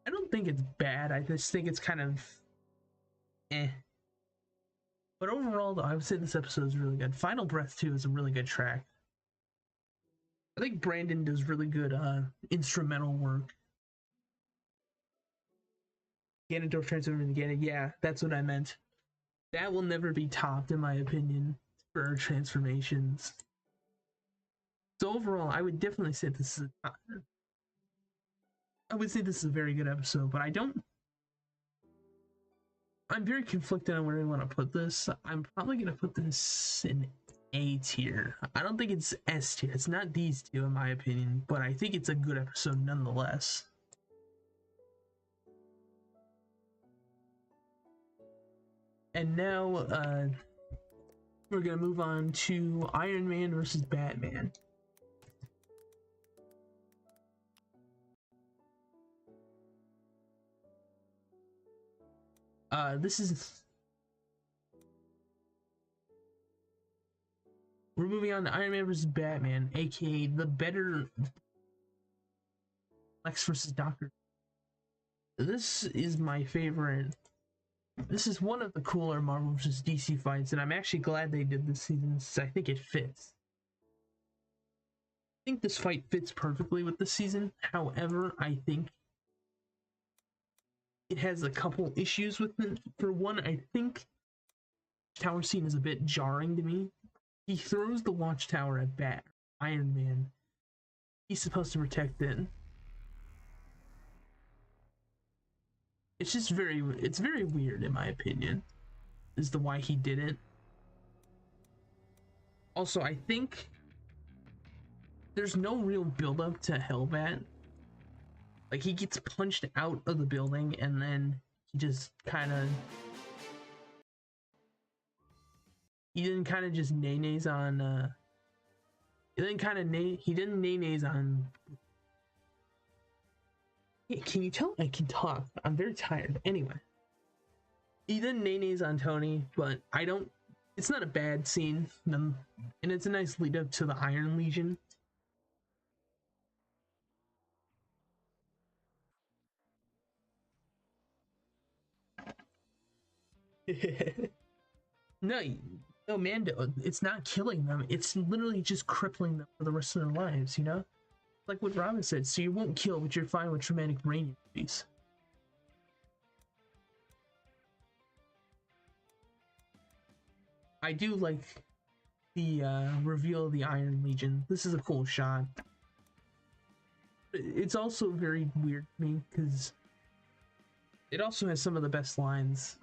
I don't think it's bad. I just think it's kind of eh. But overall, though, I would say this episode is really good. Final Breath 2 is a really good track. I think Brandon does really good instrumental work. Ganondorf transforming into Ganon, yeah, that's what I meant. That will never be topped, in my opinion, for transformations. So overall, I would definitely say this is a very good episode, but I'm very conflicted on where I want to put this. I'm probably going to put this in A tier. I don't think it's S tier. It's not these two, in my opinion, but I think it's a good episode nonetheless. And now, we're going to move on to Iron Man versus Batman. We're moving on to Iron Man versus Batman, aka the better Lex versus Doctor. This is my favorite. This is one of the cooler Marvel vs. DC fights, and I'm actually glad they did this season since I think it fits. I think this fight fits perfectly with the season. However, I think it has a couple issues with it. For one, I think the tower scene is a bit jarring to me. He throws the watchtower at Iron Man. He's supposed to protect it. It's just very weird in my opinion, as to why he did it. Also, I think there's no real build-up to Hellbat. Like, he gets punched out of the building and then he just kind of... He didn't kind of just nay-nays on... He didn't nay-nays on... Hey, can you tell I can talk? I'm very tired. Anyway. He then nays on Tony, but I don't. It's not a bad scene, and it's a nice lead up to the Iron Legion. No, no, Mando. It's not killing them. It's literally just crippling them for the rest of their lives. You know, like what Robin said. So you won't kill, but you're fine with traumatic brain injuries. I do like the reveal of the Iron Legion. This is a cool shot. It's also very weird to me because it also has some of the best lines,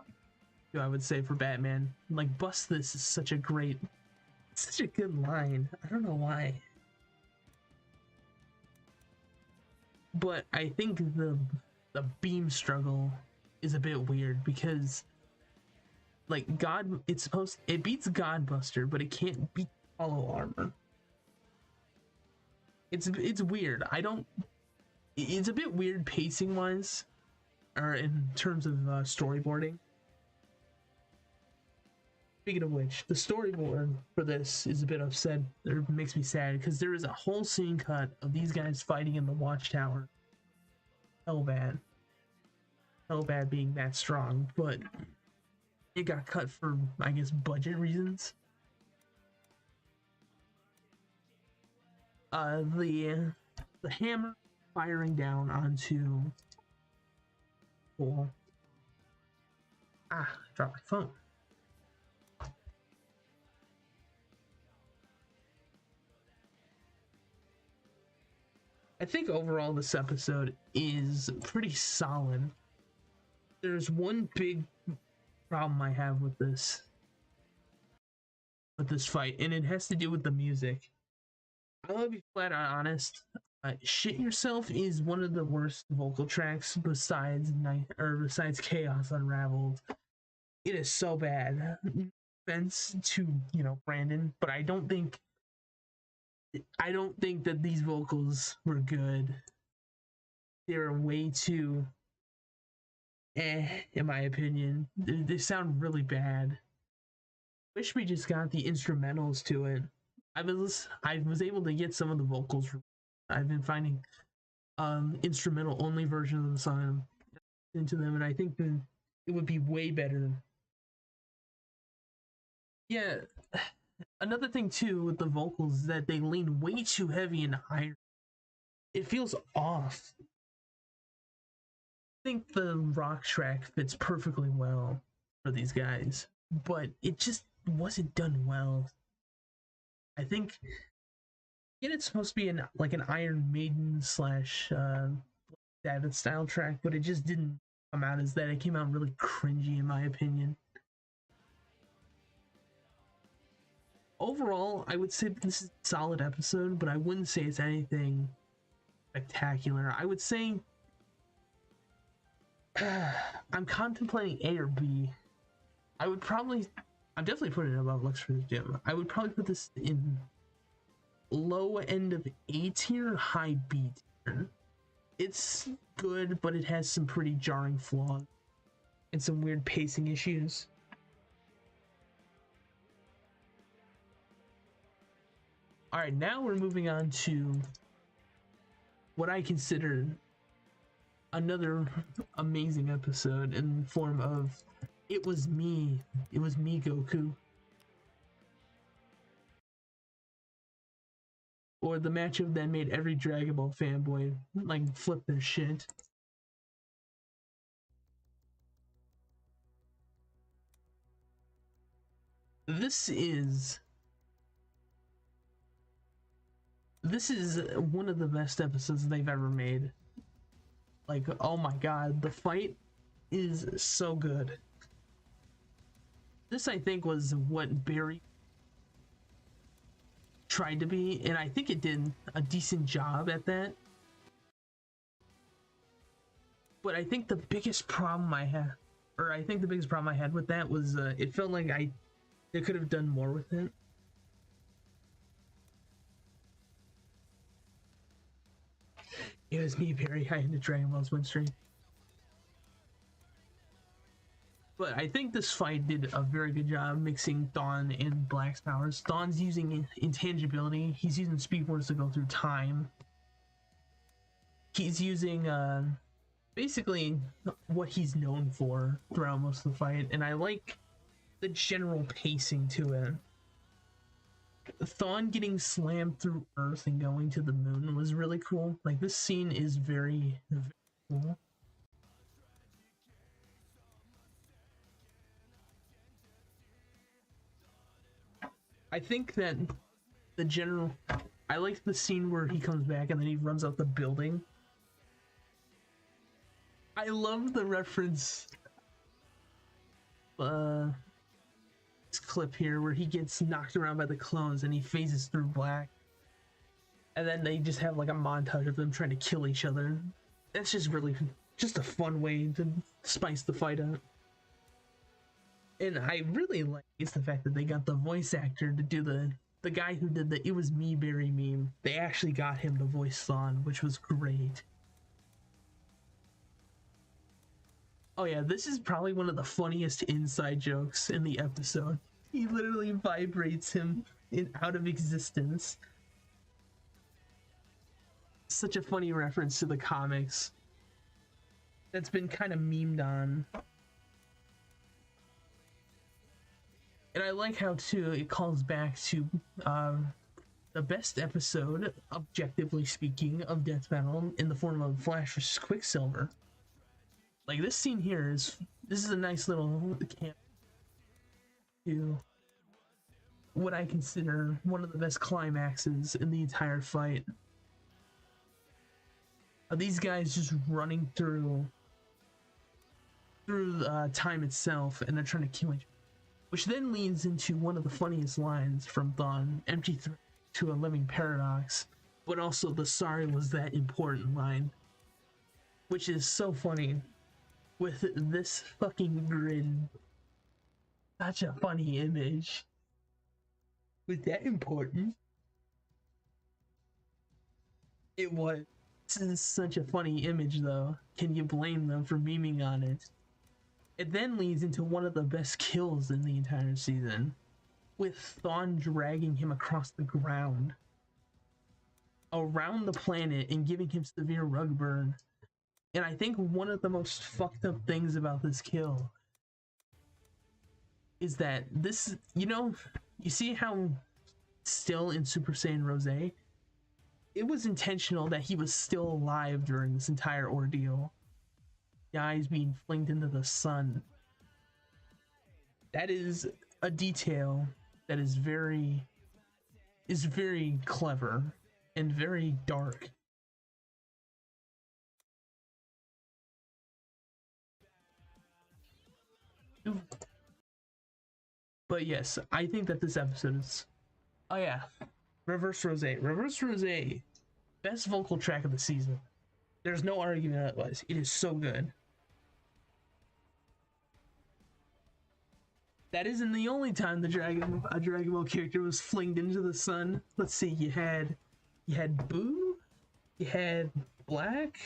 I would say, for Batman. Like, bust this is such a great, such a good line. I don't know why. But I think the beam struggle is a bit weird because, like, it beats Godbuster, but it can't beat Hollow Armor. It's weird. It's a bit weird pacing wise, or in terms of storyboarding. Speaking of which, the storyboard for this is a bit upset, or makes me sad, because there is a whole scene cut of these guys fighting in the Watchtower. Hellbad being that strong, but it got cut for, I guess, budget reasons. The hammer firing down onto Cool. Dropped my phone. I think overall this episode is pretty solid. There's one big problem I have with this fight, and it has to do with the music. I want to be flat out honest. Shit Yourself is one of the worst vocal tracks besides Chaos Unraveled. It is so bad. No offense to, Brandon, but I don't think that these vocals were good. They're way too in my opinion. They sound really bad. Wish we just got the instrumentals to it. I was able to get some of the vocals. I've been finding instrumental only versions of the song into them, and I think that it would be way better. Yeah, another thing too with the vocals is that they lean way too heavy into iron. It feels off. I think the rock track fits perfectly well for these guys, but it just wasn't done well. I think it's supposed to be an Iron Maiden / Sabbath style track, but it just didn't come out as that. It came out really cringy in my opinion. Overall, I would say this is a solid episode, but I wouldn't say it's anything spectacular. I would say I'm contemplating A or B. I'm definitely putting it above Lex for the Gym. I would probably put this in low end of A tier, high B tier. It's good, but it has some pretty jarring flaws and some weird pacing issues. Alright, now we're moving on to what I consider another amazing episode in the form of It Was Me, Goku. Or the matchup that made every Dragon Ball fanboy flip their shit. This is one of the best episodes they've ever made. Oh my god, the fight is so good. This, I think, was what Barry tried to be, and I think it did a decent job at that. But I think the biggest problem I had with that was it felt like they could have done more with it. It was me, Barry. I had to Dragon Ball's win streak. But I think this fight did a very good job mixing Dawn and Black's powers. Dawn's using intangibility. He's using Speed Force to go through time. He's using basically what he's known for throughout most of the fight, and I like the general pacing to it. Thawne getting slammed through Earth and going to the moon was really cool. Like, this scene is very, very cool. I think that I like the scene where he comes back and then he runs out the building. I love the reference this clip here where he gets knocked around by the clones and he phases through Black, and then they just have like a montage of them trying to kill each other. That's just really just a fun way to spice the fight up. And I really like is the fact that they got the voice actor to do the guy who did the "It Was Me, Barry" meme. They actually got him to voice Thawne, which was great. Oh yeah, this is probably one of the funniest inside jokes in the episode. He literally vibrates him out of existence. Such a funny reference to the comics. That's been kind of memed on. And I like how, too, it calls back to the best episode, objectively speaking, of Death Battle in the form of Flash vs. Quicksilver. Like, this scene here this is a nice little camp to what I consider one of the best climaxes in the entire fight. These guys just running through time itself, and they're trying to kill each other. Which then leads into one of the funniest lines from Thawne, empty to a living paradox, but also the "sorry was that important" line, which is so funny with this fucking grin. Such a funny image. Was that important? It was. This is such a funny image, though. Can you blame them for memeing on it? It then leads into one of the best kills in the entire season, with Thawne dragging him across the ground, around the planet, and giving him severe rug burn. And I think one of the most fucked up things about this kill is that this, you see how still in Super Saiyan Rose, it was intentional that he was still alive during this entire ordeal. Guys being flinged into the sun. That is a detail that is very clever and very dark. But yes, I think that this episode is, oh yeah, Reverse Rose, best vocal track of the season. There's no argument otherwise. It is so good. That isn't the only time a Dragon Ball character was flinged into the sun. Let's see, you had Boo, you had Black.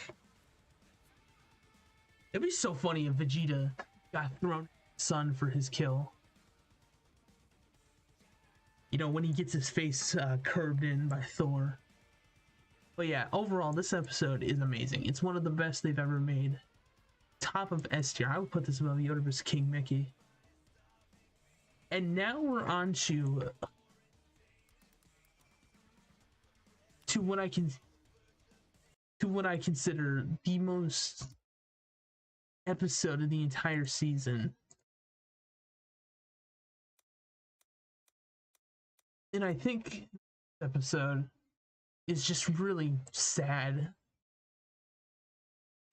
It'd be so funny if Vegeta got thrown in the sun for his kill. When he gets his face curved in by Thor. But yeah, overall, this episode is amazing. It's one of the best they've ever made. Top of S tier. I would put this above Yoda vs. King Mickey. And now we're on to what I consider the most episode of the entire season. And I think this episode is just really sad.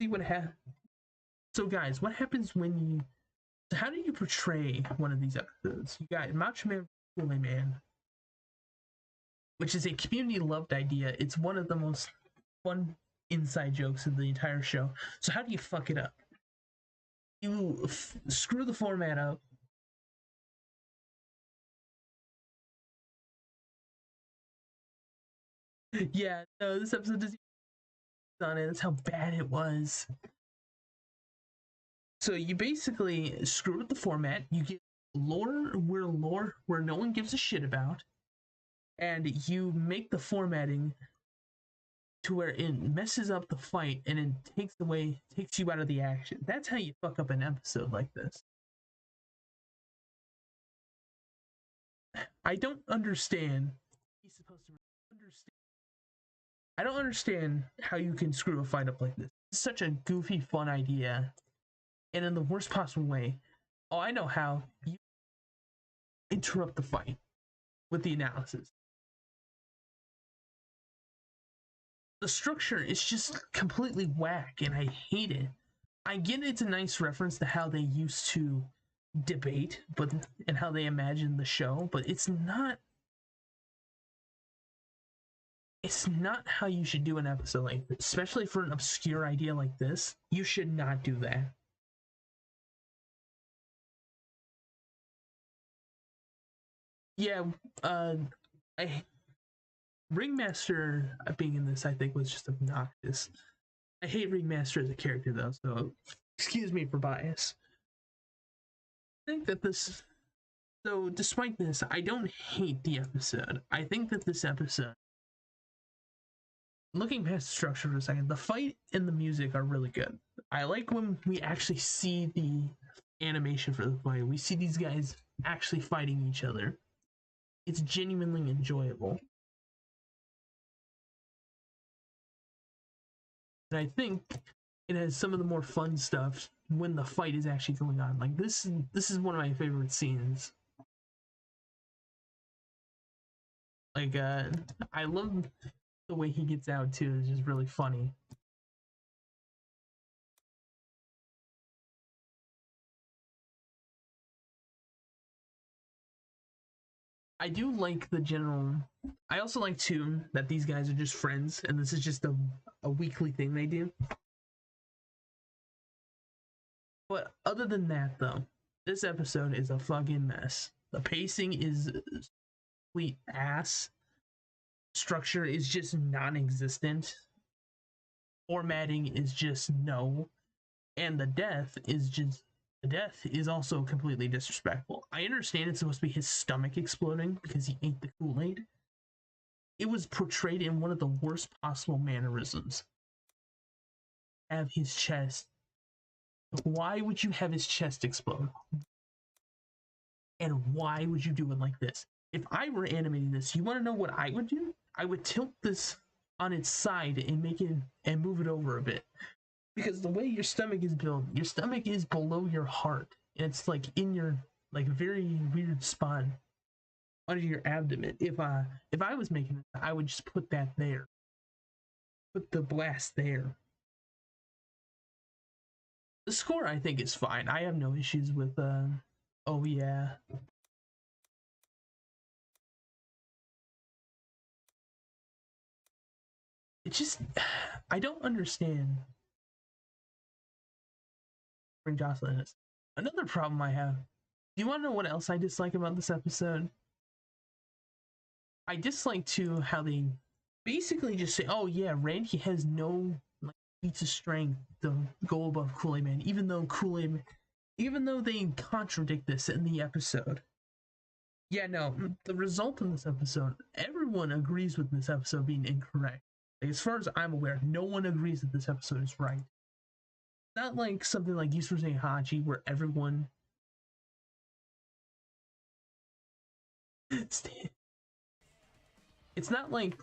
See what happens. So guys, what happens when you... So how do you portray one of these episodes? You got Macho Man, Kool-Aid Man, which is a community-loved idea. It's one of the most fun inside jokes of the entire show. So how do you fuck it up? You screw the format up. Yeah, no, this episode doesn't on it. That's how bad it was. So you basically screw with the format. You get lore where no one gives a shit about, and you make the formatting to where it messes up the fight and it takes you out of the action. That's how you fuck up an episode like this. I don't understand. He's supposed to understand. I don't understand how you can screw a fight up like this. It's such a goofy, fun idea, and in the worst possible way. Oh, I know how. You interrupt the fight with the analysis. The structure is just completely whack, and I hate it. I get it's a nice reference to how they used to debate, and how they imagined the show, but it's not. It's not how you should do an episode like this, especially for an obscure idea like this. You should not do that. Yeah, I Ringmaster being in this, I think, was just obnoxious. I hate Ringmaster as a character, though, so excuse me for bias. I think that this. So, despite this, I don't hate the episode. I think that this episode, looking past the structure for a second, the fight and the music are really good. I like when we actually see the animation for the fight. We see these guys actually fighting each other. It's genuinely enjoyable. And I think it has some of the more fun stuff when the fight is actually going on. Like this is one of my favorite scenes. Like I love the way he gets out too. It's just really funny. I do like the general. I also like too that these guys are just friends, and this is just a weekly thing they do. But other than that, though, this episode is a fucking mess. The pacing is complete ass. Structure is just non-existent. Formatting is just no, and the death is also completely disrespectful. I understand it's supposed to be his stomach exploding because he ate the Kool-Aid. It was portrayed in one of the worst possible mannerisms. Have his chest. Why would you have his chest explode? And why would you do it like this? If I were animating this, you want to know what I would do? I would tilt this on its side and make it and move it over a bit. Because the way your stomach is built, your stomach is below your heart. And it's like in your like very weird spot under your abdomen. If I was making it, I would just put that there. Put the blast there. The score I think is fine. I have no issues with oh yeah. It's just I don't understand Ring Jocelyn is. Another problem I have. Do you want to know what else I dislike about this episode? I dislike too how they basically just say, "Oh yeah, Randy has no like feats of strength to go above Kool-Aid Man," even though they contradict this in the episode. Yeah, no, the result in this episode, everyone agrees with this episode being incorrect. Like, as far as I'm aware, no one agrees that this episode is right. Not like something like Geese vs. Heihachi where everyone it's not like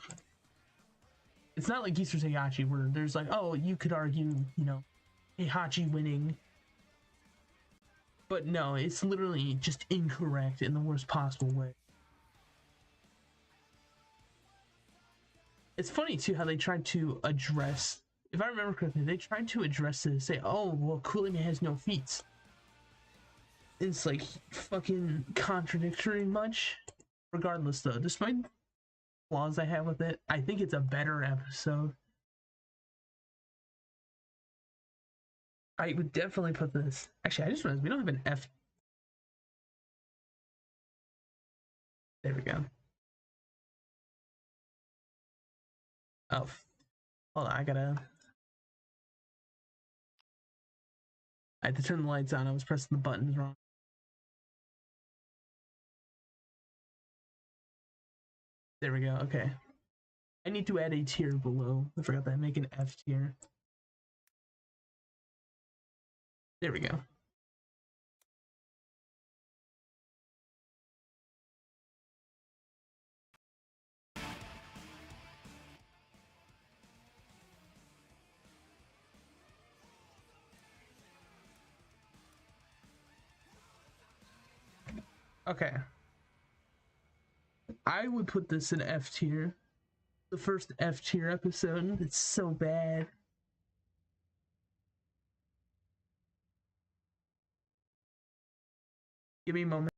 Geese vs. Heihachi where there's like, oh, you could argue, you know, Heihachi winning. But no, it's literally just incorrect in the worst possible way. It's funny too how they tried to address, if I remember correctly, they tried to address it and say, oh, well, Kool-Aid Man has no feats. It's like fucking contradictory much. Regardless though, despite flaws I have with it, I think it's a better episode. I would definitely put this. Actually, I just realized we don't have an F. There we go. Oh, hold on, I gotta I had to turn the lights on. I was pressing the buttons wrong. There we go. Okay. I need to add a tier below. I forgot that. Make an F tier. There we go. Okay. I would put this in F tier. The first F tier episode. It's so bad. Give me a moment.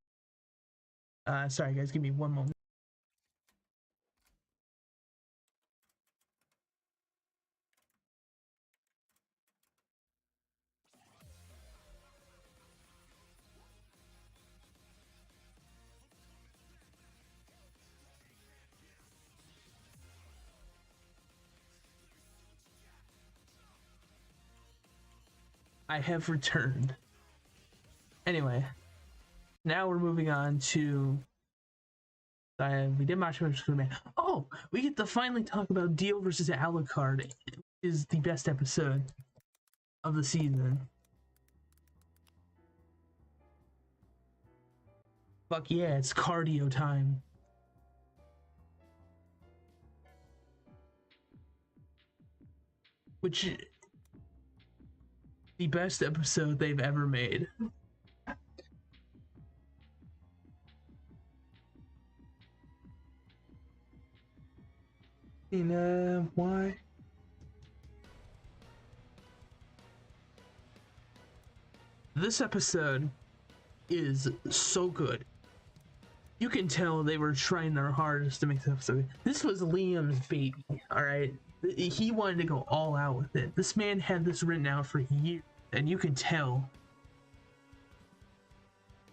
Sorry guys, give me one moment. I have returned. Anyway, now we're moving on to. We did Macho Man. Oh, we get to finally talk about Dio versus Alucard, which is the best episode of the season. Fuck yeah, it's cardio time. Which the best episode they've ever made. Why? This episode is so good. You can tell they were trying their hardest to make this episode. This was Liam's baby, alright? He wanted to go all out with it. This man had this written out for years, and you can tell.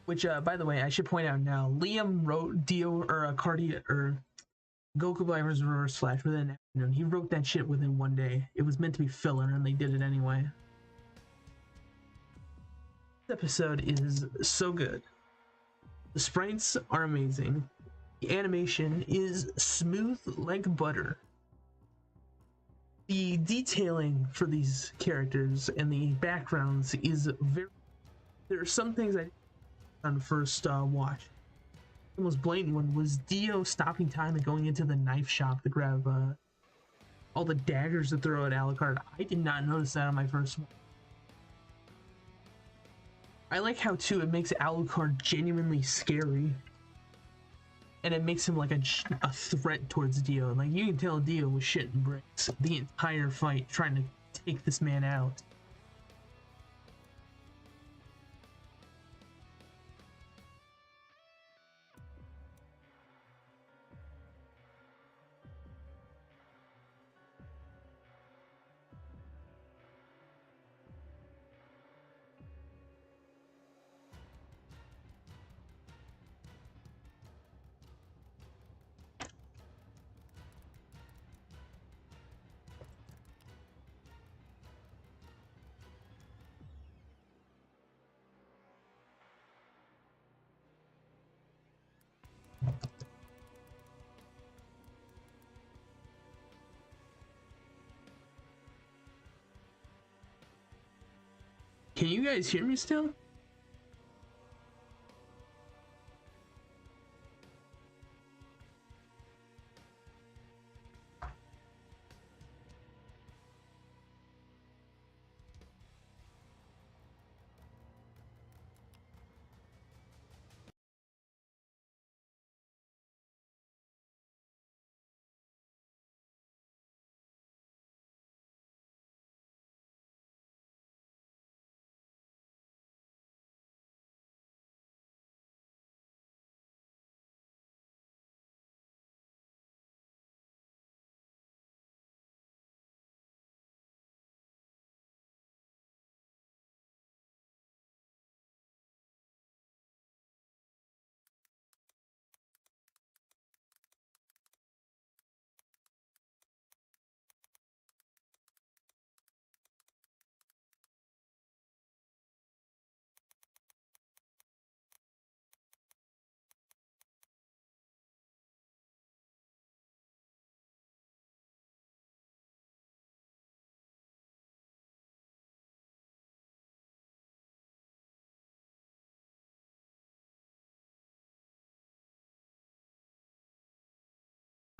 Which, by the way, I should point out now, Liam wrote Dio, or Cardia, or Goku Viper's Reverse Flash within an afternoon. He wrote that shit within one day. It was meant to be filler, and they did it anyway. This episode is so good. The sprites are amazing. The animation is smooth like butter. The detailing for these characters and the backgrounds is very. There are some things I on the first watch. The most blatant one was Dio stopping time and going into the knife shop to grab all the daggers to throw at Alucard. I did not notice that on my first one. I like how too it makes Alucard genuinely scary, and it makes him like a threat towards Dio. Like you can tell Dio was shitting bricks the entire fight trying to take this man out. Can you guys hear me still?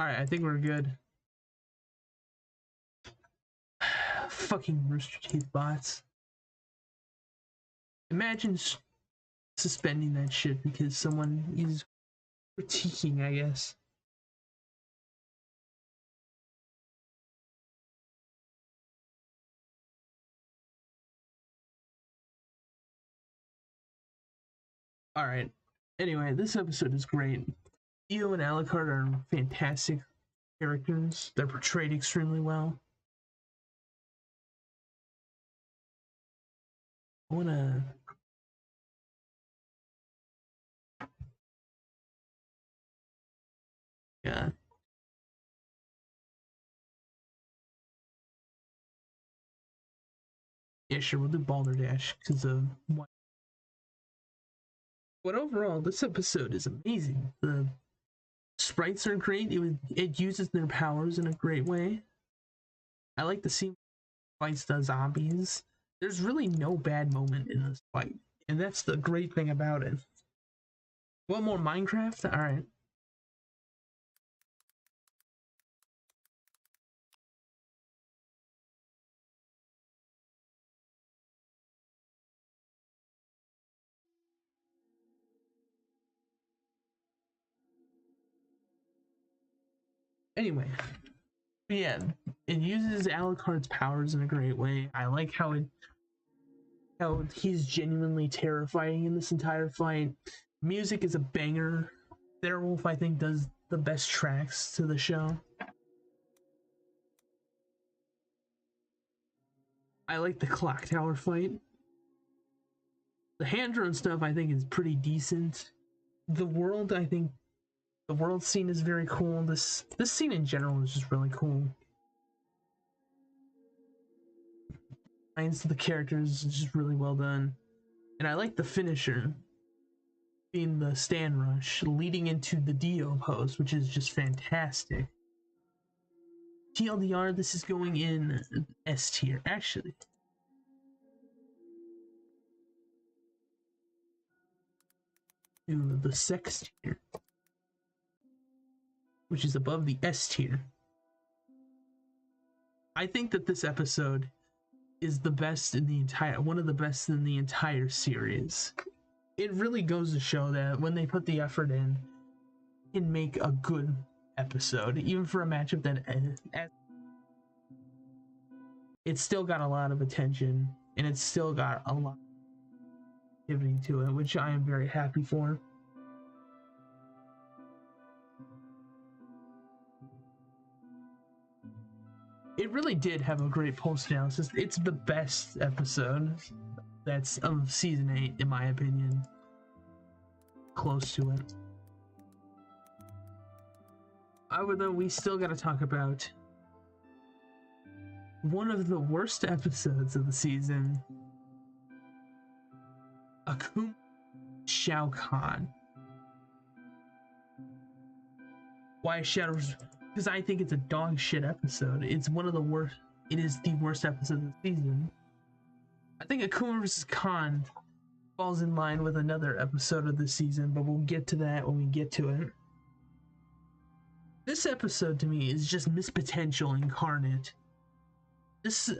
Alright, I think we're good. Fucking Rooster Teeth bots. Imagine suspending that shit because someone is critiquing, I guess. Alright. Anyway, this episode is great. Io and Alucard are fantastic characters. They're portrayed extremely well. I wanna... Yeah. Yeah, sure, we'll do Balderdash because of what. But overall, this episode is amazing. The sprites are great. It uses their powers in a great way. I like the scene fights the zombies. There's really no bad moment in this fight, and that's the great thing about it. What more Minecraft? All right. Anyway, yeah, it uses Alucard's powers in a great way. I like how he's genuinely terrifying in this entire fight. Music is a banger. Werewolf, I think, does the best tracks to the show. I like the clock tower fight. The hand drone stuff, I think, is pretty decent. The world, I think, the world scene is very cool. This scene in general is just really cool. Lines to the characters is just really well done. And I like the finisher being the stand rush leading into the Dio pose, which is just fantastic. TLDR, this is going in S tier, actually. To the sex tier, which is above the S tier. I think that this episode is the best in the entire, one of the best in the entire series. It really goes to show that when they put the effort in, can make a good episode, even for a matchup that it's still got a lot of attention and it's still got a lot of activity to it, which I am very happy for. It really did have a great post analysis. It's the best episode that's of season 8, in my opinion. Close to it. Though we still got to talk about one of the worst episodes of the season. Akuma Shao Kahn. Why Shadows? Because I think it's a dog shit episode. It's one of the worst. It is the worst episode of the season. I think Akuma vs. Kahn falls in line with another episode of the season, but we'll get to that when we get to it. This episode to me is just missed potential incarnate. This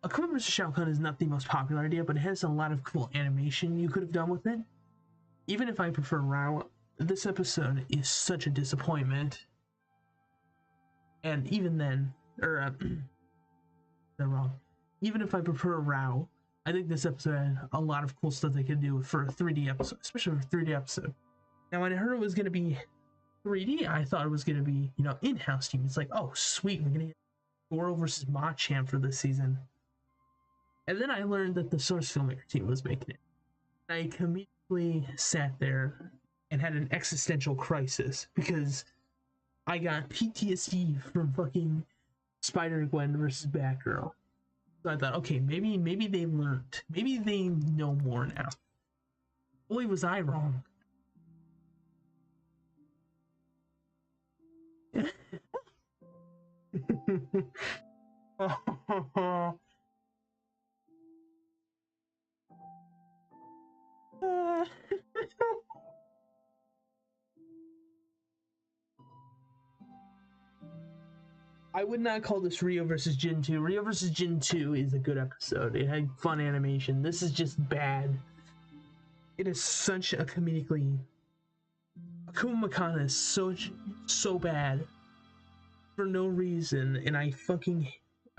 Akuma vs. Shao Kahn is not the most popular idea, but it has a lot of cool animation you could have done with it. Even if I prefer Rao, this episode is such a disappointment. And even then, they're wrong. Even if I prefer Rao, I think this episode had a lot of cool stuff they could do for a 3D episode, especially for a 3D episode. Now, when I heard it was going to be 3D, I thought it was going to be, in-house team. It's like, oh, sweet, we're going to get Goro versus Machamp for this season. And then I learned that the Source Filmmaker team was making it. I immediately sat there and had an existential crisis because I got PTSD from fucking Spider-Gwen versus Batgirl. So I thought, okay, maybe they learned. Maybe they know more now. Boy, was I wrong. I would not call this Rio versus Jin 2. Rio versus Jin 2 is a good episode. It had fun animation. This is just bad. It is such a comedically... Akuma Makana is so bad. For no reason. And I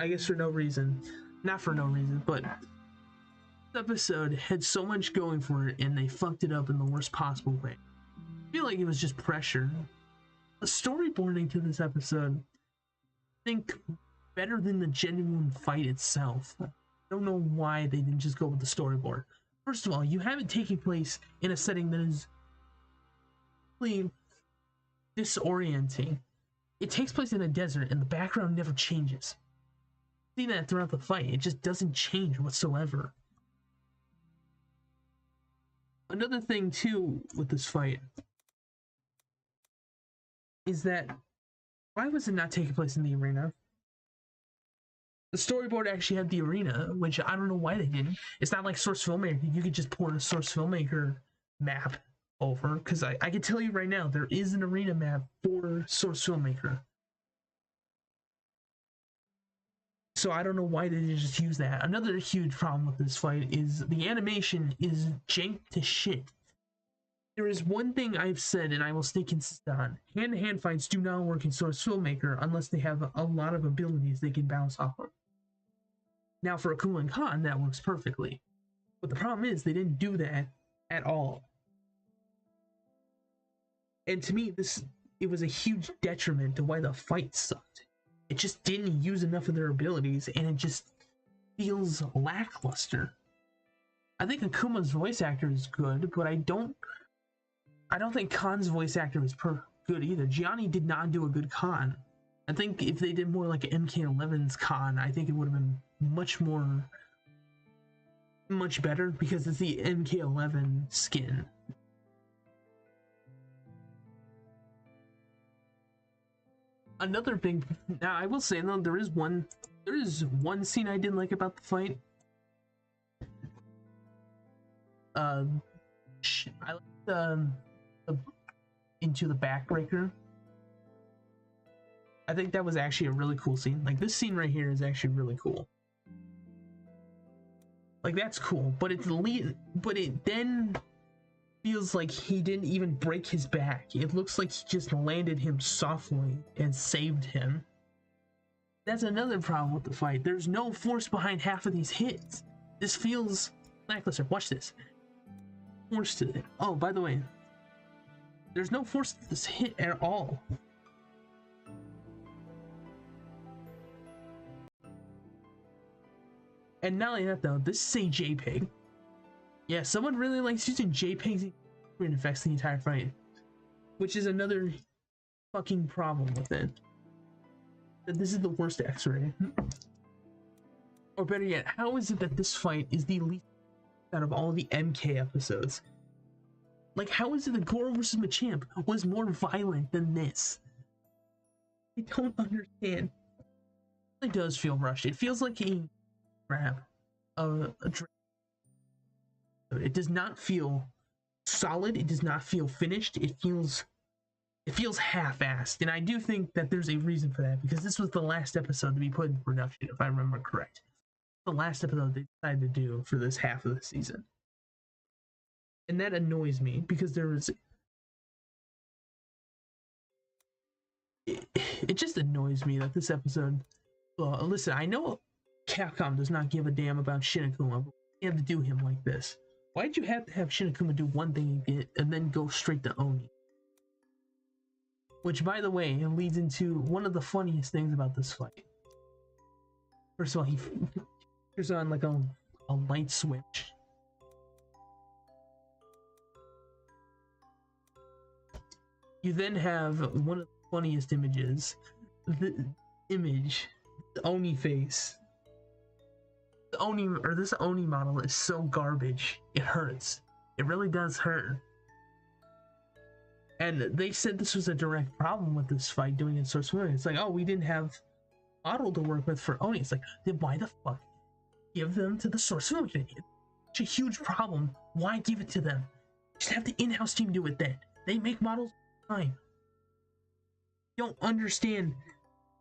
guess for no reason. Not for no reason, but... This episode had so much going for it, and they fucked it up in the worst possible way. I feel like it was just pressure. The storyboarding to this episode... think better than the genuine fight itself. I don't know why they didn't just go with the storyboard. First of all, you have it taking place in a setting that is really disorienting. It takes place in a desert and the background never changes. See that throughout the fight, it just doesn't change whatsoever. Another thing too with this fight is that why was it not taking place in the arena? The storyboard actually had the arena, which I don't know why they didn't. It's not like Source Filmmaker. You could just port a Source Filmmaker map over, because I can tell you right now, there is an arena map for Source Filmmaker. So I don't know why they didn't just use that. Another huge problem with this fight is the animation is jank to shit. There is one thing I've said, and I will stay consistent on. Hand-to-hand fights do not work in Source Filmmaker unless they have a lot of abilities they can bounce off of. Now, for Akuma and Kahn, that works perfectly. But the problem is, they didn't do that at all. And to me, it was a huge detriment to why the fight sucked. It just didn't use enough of their abilities, and it just feels lackluster. I think Akuma's voice actor is good, but I don't think Kahn's voice actor is good either. Gianni did not do a good Kahn. I think if they did more like MK11's Kahn, I think it would have been much better, because it's the MK11 skin. Another big... Now, I will say, though, there is one scene I didn't like about the fight. I like the into the backbreaker. I think that was actually a really cool scene. Like, this scene right here is actually really cool. Like, that's cool, but it then feels like he didn't even break his back. It looks like he just landed him softly and saved him. That's another problem with the fight. There's no force behind half of these hits. This feels lackluster. Watch this. Force to it. Oh, by the way, there's no force to this hit at all. And not only that, though, this is a JPEG. Yeah, someone really likes using JPEGs and effects the entire fight, which is another fucking problem with it. This is the worst X-ray. Or better yet, how is it that this fight is the least out of all the MK episodes? Like, how is it that Goro vs. Machamp was more violent than this? I don't understand. It does feel rushed. It feels like a grab of a drink. It does not feel solid. It does not feel finished. It feels half-assed, and I do think that there's a reason for that, because this was the last episode to be put in production, if I remember correct. The last episode they decided to do for this half of the season, and that annoys me, because it just annoys me that this episode. Well, listen, I know Capcom does not give a damn about Shin Akuma, but you have to do him like this. Why'd you have to have Shin Akuma do one thing and then go straight to Oni? Which, by the way, leads into one of the funniest things about this fight. First of all, he turns on like a light switch. You then have one of the funniest images. The Oni face. This Oni model is so garbage. It hurts. It really does hurt. And they said this was a direct problem with this fight doing in Source Filmmaker. It's like, oh, we didn't have model to work with for Oni. It's like, then why the fuck give them to the Source Filmmaker? It's a huge problem. Why give it to them? Just have the in-house team do it then. They make models all the time. You don't understand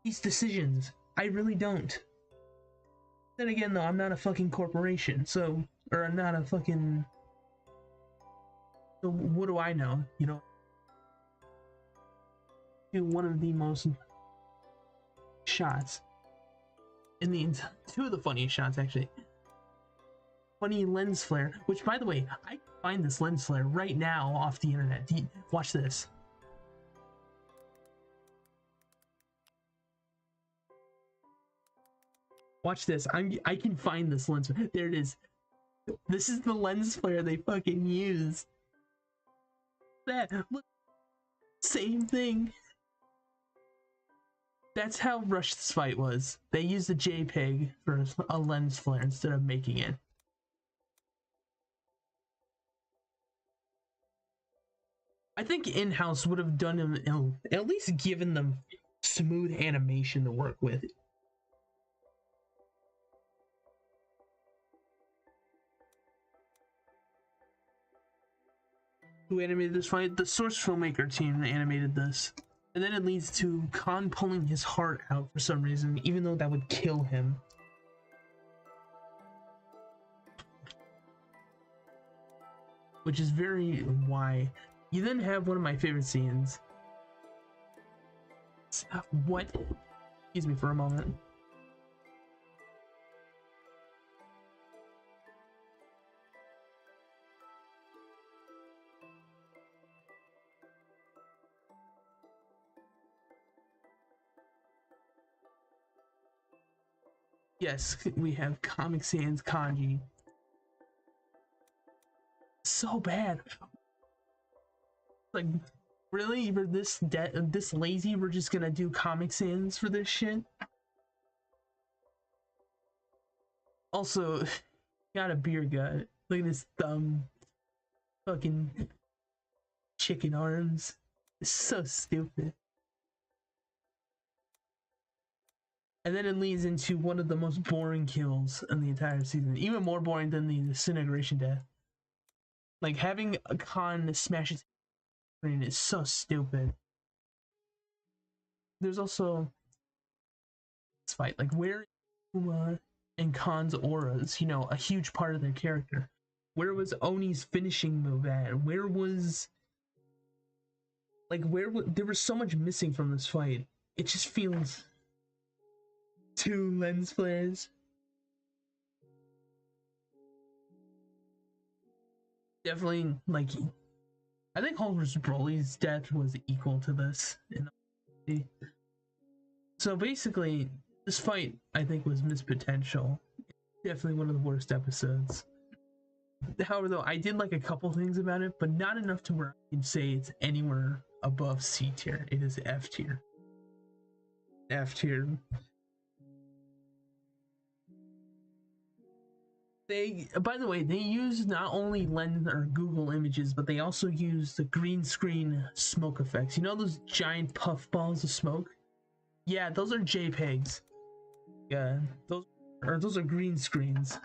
these decisions. I really don't. Then again, though, I'm not a fucking corporation, so, or I'm not a fucking, so what do I know, you know? Do one of the most shots in the, two of the funniest shots, actually. Funny lens flare, which, by the way, I can find this lens flare right now off the internet. Watch this. Watch this. I can find this lens. There it is. This is the lens flare they fucking use. That look, same thing. That's how rushed this fight was. They used a JPEG for a lens flare instead of making it. I think in-house would have done them, at least given them smooth animation to work with. Who animated this fight? The Source Filmmaker team animated this. And then it leads to Kahn pulling his heart out for some reason, even though that would kill him. Which is very why. You then have one of my favorite scenes. What? Excuse me for a moment. Yes, we have Comic Sans kanji. So bad. Like, really? We're this lazy? We're just gonna do Comic Sans for this shit? Also, got a beer gut. Look at this thumb. Fucking chicken arms. It's so stupid. And then it leads into one of the most boring kills in the entire season. Even more boring than the disintegration death. Like, having a Kahn smash his screen is so stupid. There's also this fight. Like, where Akuma and Kahn's auras, you know, a huge part of their character. Where was Oni's finishing move at? Where was... Like, there was so much missing from this fight. It just feels... 2 lens flares. Definitely, like, I think Hulk vs. Broly's death was equal to this. So basically, this fight, I think, was missed potential. Definitely one of the worst episodes. However, though, I did like a couple things about it, but not enough to where I can say it's anywhere above C tier. It is F tier. F tier. By the way, they use not only lens or Google images, but they also use the green screen smoke effects. You know those giant puff balls of smoke? Yeah, those are JPEGs. Yeah, those are green screens.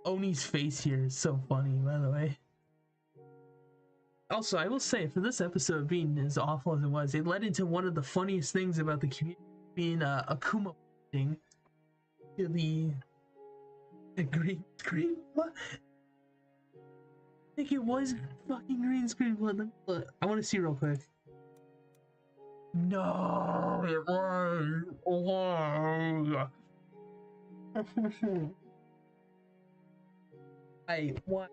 Oni's face here is so funny, by the way. Also, I will say, for this episode being as awful as it was, it led into one of the funniest things about the community being Akuma thing to the green screen. What? I think it was fucking green screen. Look, I want to see real quick. No, it was. Oh. What?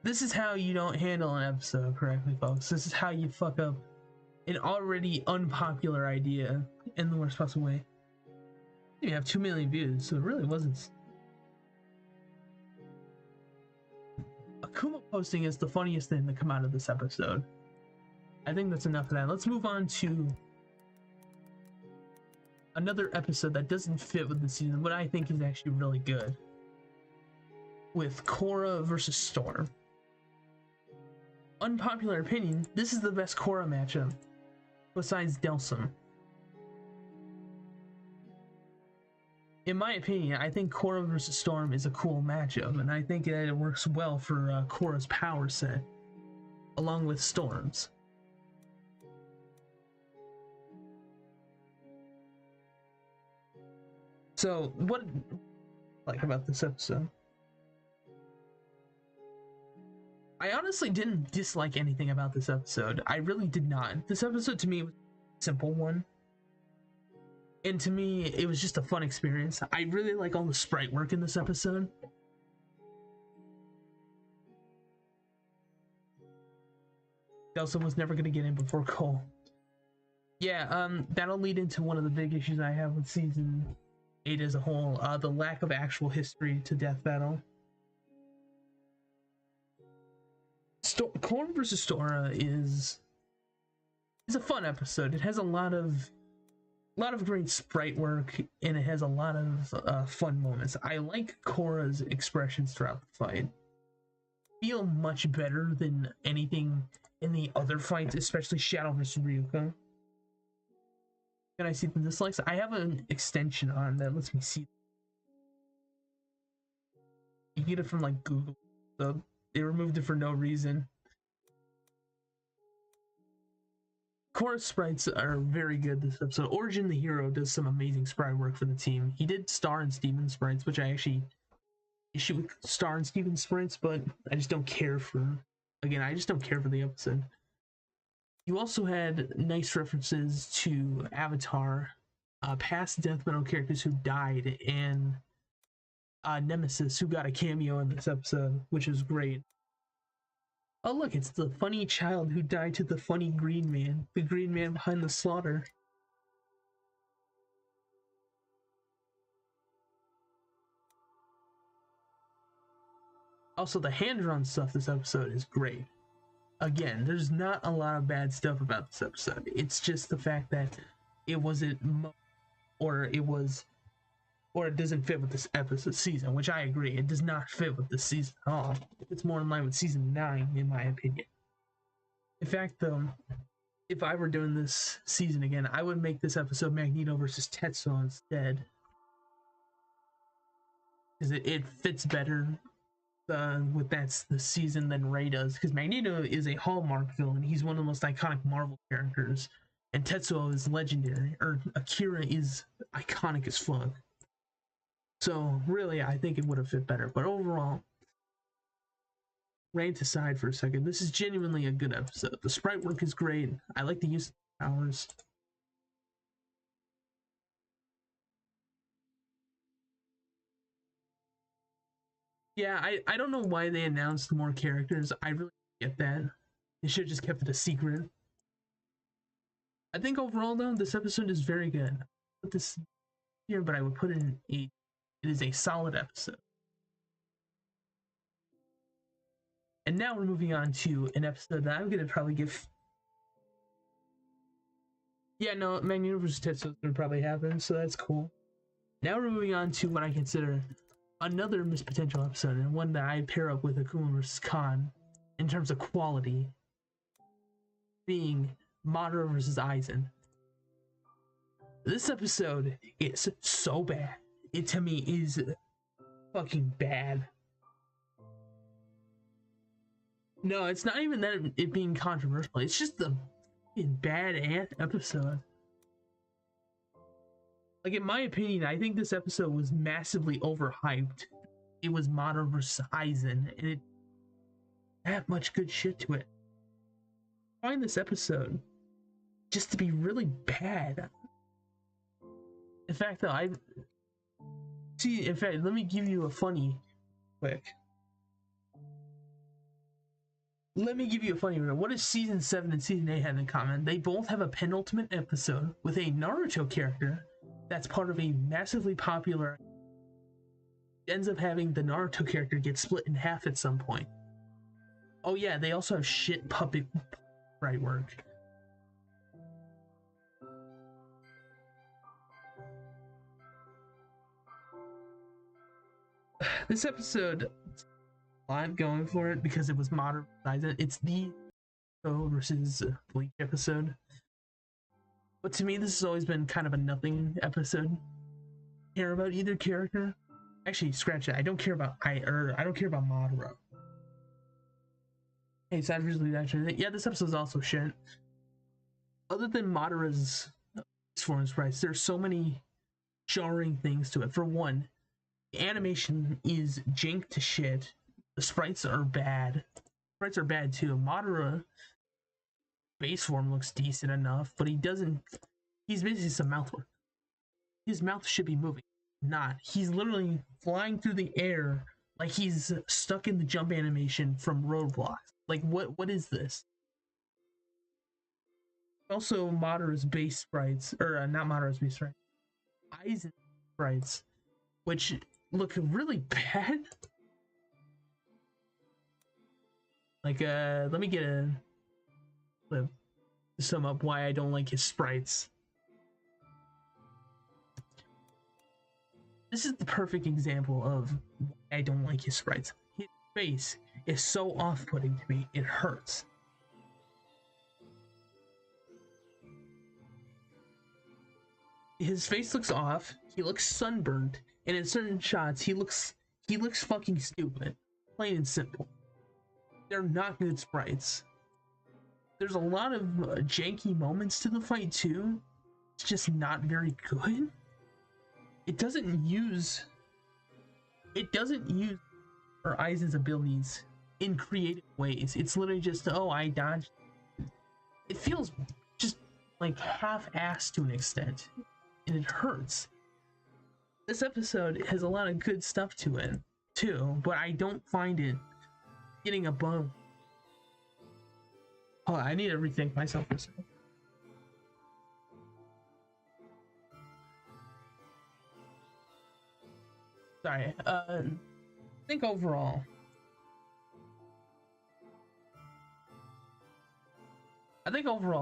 This is how you don't handle an episode correctly, folks. This is how you fuck up an already unpopular idea in the worst possible way. You have 2 million views, so it really wasn't. Akuma posting is the funniest thing to come out of this episode. I think that's enough of that. Let's move on to another episode that doesn't fit with the season, but I think is actually really good. With Korra versus Storm. Unpopular opinion, this is the best Korra matchup, besides Delsum. In my opinion, I think Korra vs. Storm is a cool matchup, and I think that it works well for Korra's power set, along with Storm's. So, what I like about this episode? I honestly didn't dislike anything about this episode. I really did not. This episode to me was a simple one. And to me, it was just a fun experience. I really like all the sprite work in this episode. Elsa was never going to get in before Cole. Yeah, that'll lead into one of the big issues I have with season 8 as a whole. The lack of actual history to Death Battle. Korra vs. Sora is a fun episode. It has a lot of great sprite work, and it has a lot of fun moments. I like Korra's expressions throughout the fight. Feel much better than anything in the other fights, especially Shadow vs. Ryuko. Can I see the dislikes? I have an extension on that lets me see. You get it from like Google, so they removed it for no reason. Korra's sprites are very good this episode. Origin the Hero does some amazing sprite work for the team. He did Star and Steven sprites, which I actually issue with Star and Steven sprites, but I just don't care for. Again, I just don't care for the episode. You also had nice references to Avatar, past Death Metal characters who died, and Nemesis, who got a cameo in this episode, which is great. Oh look, it's the funny child who died to the funny green man, the green man behind the slaughter. Also, the hand-drawn stuff this episode is great. Again, there's not a lot of bad stuff about this episode. It's just the fact that it wasn't, or it doesn't fit with this episode season, which I agree. It does not fit with this season at all. It's more in line with season 9, in my opinion. In fact, though, if I were doing this season again, I would make this episode Magneto versus Tetsuo instead. Because it fits better with the season than Rey does, because Magneto is a hallmark villain. He's one of the most iconic Marvel characters, and Tetsuo is legendary, or Akira is iconic as fuck. So really, I think it would have fit better. But overall, rant aside for a second, this is genuinely a good episode. The sprite work is great. I like the use of powers. Yeah, I don't know why they announced more characters. I really get that. They should have just kept it a secret. I think overall, though, this episode is very good. I put this here, but I would put it in 8. It is a solid episode. And now we're moving on to an episode that I'm going to probably give... Yeah, no, Magneto vs. Tetsuo is going to probably happen, so that's cool. Now we're moving on to what I consider another missed potential episode, and one that I pair up with Akuma vs. Kahn in terms of quality, being Madara vs. Aizen. This episode is so bad. It to me is fucking bad. No, it's not even that it being controversial. It's just the bad episode. Like, in my opinion, I think this episode was massively overhyped. It was Madara vs. Aizen, and it had much good shit to it. I find this episode just to be really bad. In fact, though, let me give you a funny quick. Let me give you a funny one. What does season 7 and season 8 have in common? They both have a penultimate episode with a Naruto character that's part of a massively popular. It ends up having the Naruto character get split in half at some point. Oh yeah, they also have shit puppet sprite work. This episode, I'm going for it because it was Madara vs. Aizen. It's the versus Bleach episode. But to me, this has always been kind of a nothing episode. I care about either character. Actually, scratch that. I don't care about Madara. Hey, Savage Lead Action. Yeah, this episode is also shit. Other than Madara's form sprites, there's so many jarring things to it. For one, the animation is jank to shit. The sprites are bad. Sprites are bad too. Madara base form looks decent enough, but he doesn't. He's basically some mouth work. His mouth should be moving, not. He's literally flying through the air like he's stuck in the jump animation from Roadblocks. Like, what is this? Also, Madara's base sprites, or not Madara's base sprites, Aizen sprites, which look really bad. Like, let me get a clip to sum up why I don't like his sprites. This is the perfect example of why I don't like his sprites. His face is so off-putting to me, it hurts. His face looks off, he looks sunburned, and in certain shots he looks fucking stupid. Plain and simple. They're not good sprites. There's a lot of janky moments to the fight too. It's just not very good. It doesn't use Aizen's abilities in creative ways. It's literally just, oh, I dodged. It feels just like half-assed to an extent, and it hurts. This episode has a lot of good stuff to it too, but I don't find it getting above. Oh, I need to rethink myself for a second. Sorry. I think overall,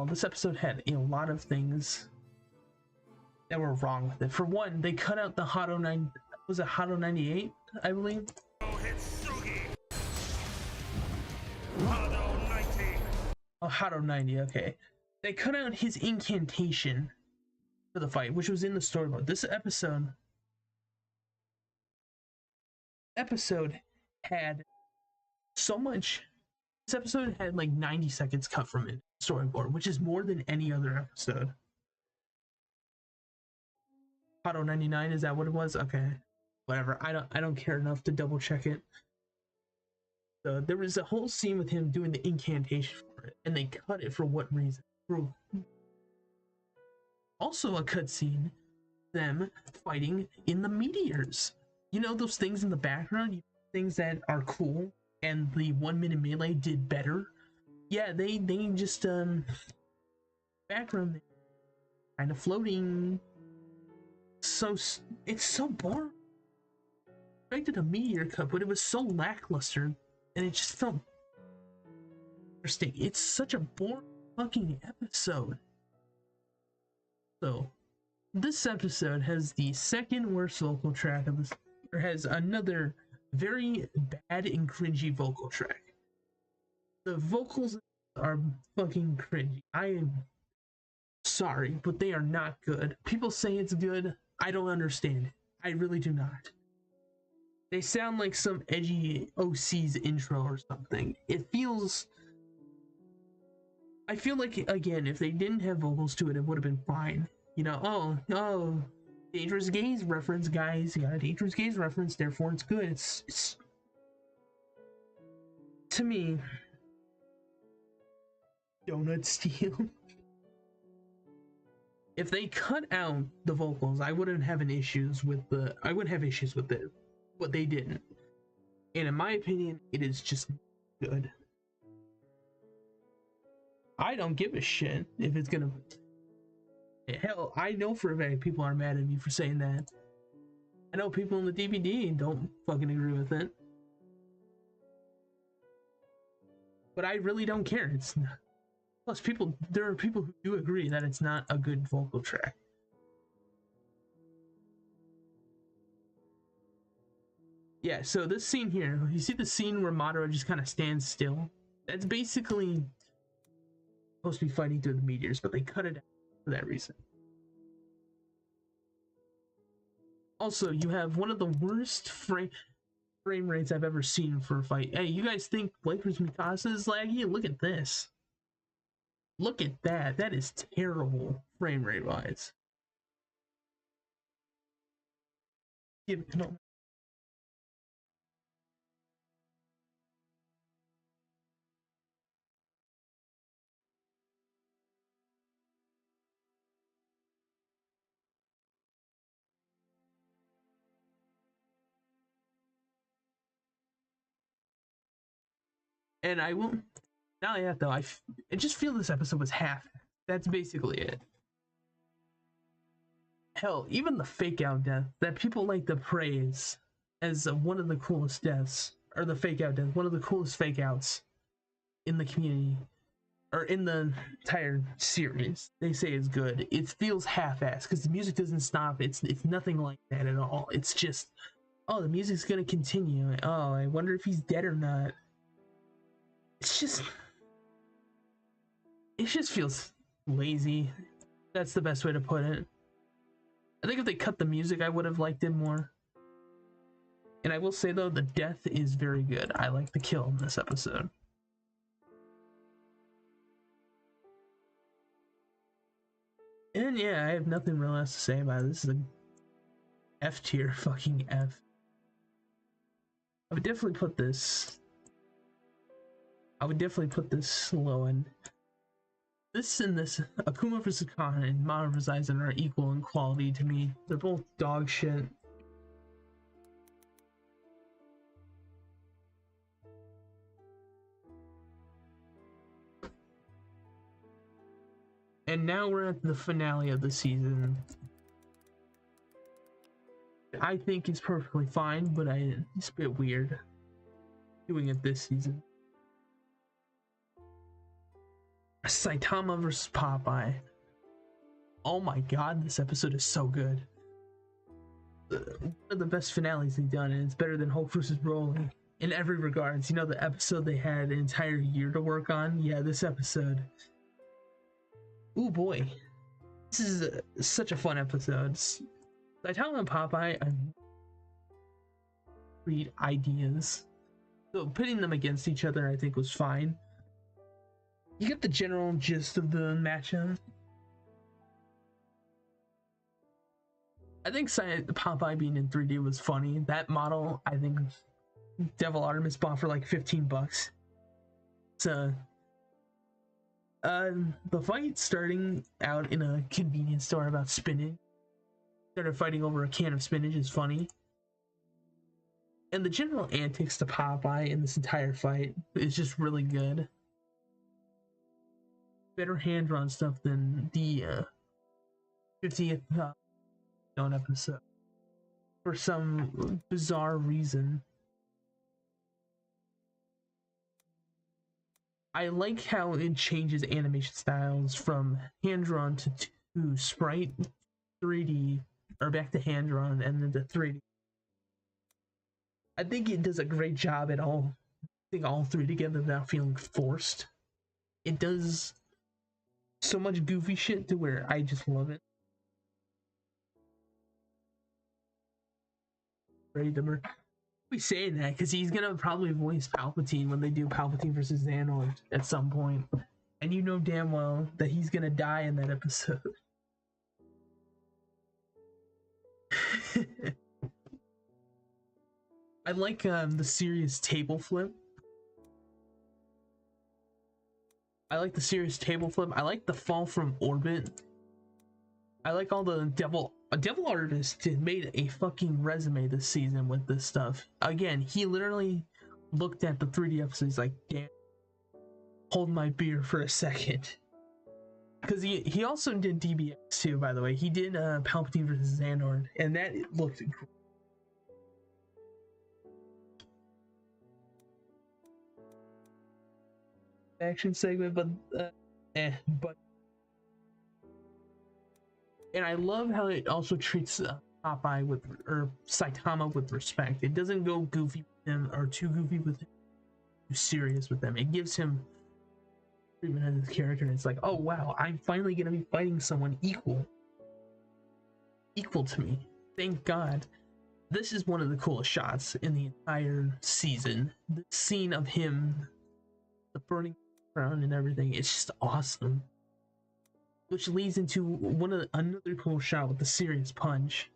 this episode had a lot of things that were wrong with it. For one, they cut out the Hado 9. Was it Hado 98? I believe. Oh, Hado 90. Okay, they cut out his incantation for the fight, which was in the storyboard. This episode had so much. This episode had like 90 seconds cut from it storyboard, which is more than any other episode. Hado 99, is that what it was? Okay, whatever. I don't care enough to double check it. So there was a whole scene with him doing the incantation for it, and they cut it for what reason? Also a cutscene, them fighting in the meteors. You know those things in the background, things that are cool, and the 1 minute melee did better. Yeah, they just background kind of floating. So it's so boring. I expected a meteor cut, but it was so lackluster, and it just felt interesting. It's such a boring fucking episode. So this episode has the second worst vocal track of this. Or has another very bad and cringy vocal track. The vocals are fucking cringy. I am sorry, but they are not good. People say it's good. I don't understand it. I really do not. They sound like some edgy OC's intro or something. It feels... I feel like, again, if they didn't have vocals to it, it would have been fine. You know, oh, Dangerous Gaze reference, guys. You got a Dangerous Gaze reference, therefore it's good. It's to me, donut steel. If they cut out the vocals, I wouldn't have issues with it, but they didn't. And in my opinion, it is just good. I don't give a shit if it's gonna. Hell, I know for a fact people are mad at me for saying that. I know people in the DVD don't fucking agree with it. But I really don't care. It's not. Plus, there are people who do agree that it's not a good vocal track. Yeah, so this scene here, you see the scene where Madara just kind of stands still? That's basically supposed to be fighting through the meteors, but they cut it out for that reason. Also, you have one of the worst frame rates I've ever seen for a fight. Hey, you guys think Lakers Mikasa is laggy? Look at this. Look at that. That is terrible frame rate wise. Give it a moment. And I will. Not yet though. I just feel this episode was half. That's basically it. Hell, even the fake out death that people like to praise as one of the coolest deaths, or the fake out death, one of the coolest fake outs in the community, or in the entire series, they say is good. It feels half-assed because the music doesn't stop. It's nothing like that at all. It's just, oh, the music's gonna continue. Oh, I wonder if he's dead or not. It just feels lazy. That's the best way to put it. I think if they cut the music, I would have liked it more. And I will say though, the death is very good. I like the kill in this episode. And yeah, I have nothing real else to say about it. This is a F tier, fucking F. I would definitely put this low end. This and this, Akuma vs. Kahn and Madara vs. Aizen are equal in quality to me. They're both dog shit. And now we're at the finale of the season. I think it's perfectly fine, but it's a bit weird doing it this season. Saitama vs. Popeye. Oh my god, this episode is so good. One of the best finales they've done, and it's better than Hulk vs. Broly in every regards. You know, the episode they had an entire year to work on? Yeah, this episode. Ooh boy. This is such a fun episode. Saitama and Popeye read ideas. So putting them against each other I think was fine. You get the general gist of the matchup. I think Popeye being in 3D was funny. That model, I think, Devil Artemis bought for like $15. So, the fight starting out in a convenience store about spinach. Started fighting over a can of spinach is funny. And the general antics to Popeye in this entire fight is just really good. Better hand-drawn stuff than the 50th episode. For some bizarre reason. I like how it changes animation styles from hand-drawn to sprite 3D, or back to hand-drawn and then to 3D. I think it does a great job at all. I think all three together without feeling forced. It does so much goofy shit to where I just love it. Ready to be saying that because he's gonna probably voice Palpatine when they do Palpatine versus Xehanort at some point, and you know damn well that he's gonna die in that episode. I like the serious table flip. I like the serious table flip. I like the fall from orbit. I like all the devil artist made a fucking resume this season with this stuff. Again, he literally looked at the 3D episode. He's like, damn, hold my beer for a second. Because he also did DBX too, by the way. He did Palpatine versus Xehanort, and that looked great. Action segment, but and I love how it also treats Popeye or Saitama with respect. It doesn't go goofy with him or too goofy with him, too serious with him. It gives him treatment of his character, and it's like, oh wow, I'm finally gonna be fighting someone equal to me. Thank God. This is one of the coolest shots in the entire season. The scene of him, the burning ground and everything, it's just awesome. Which leads into another cool shot with the serious punch.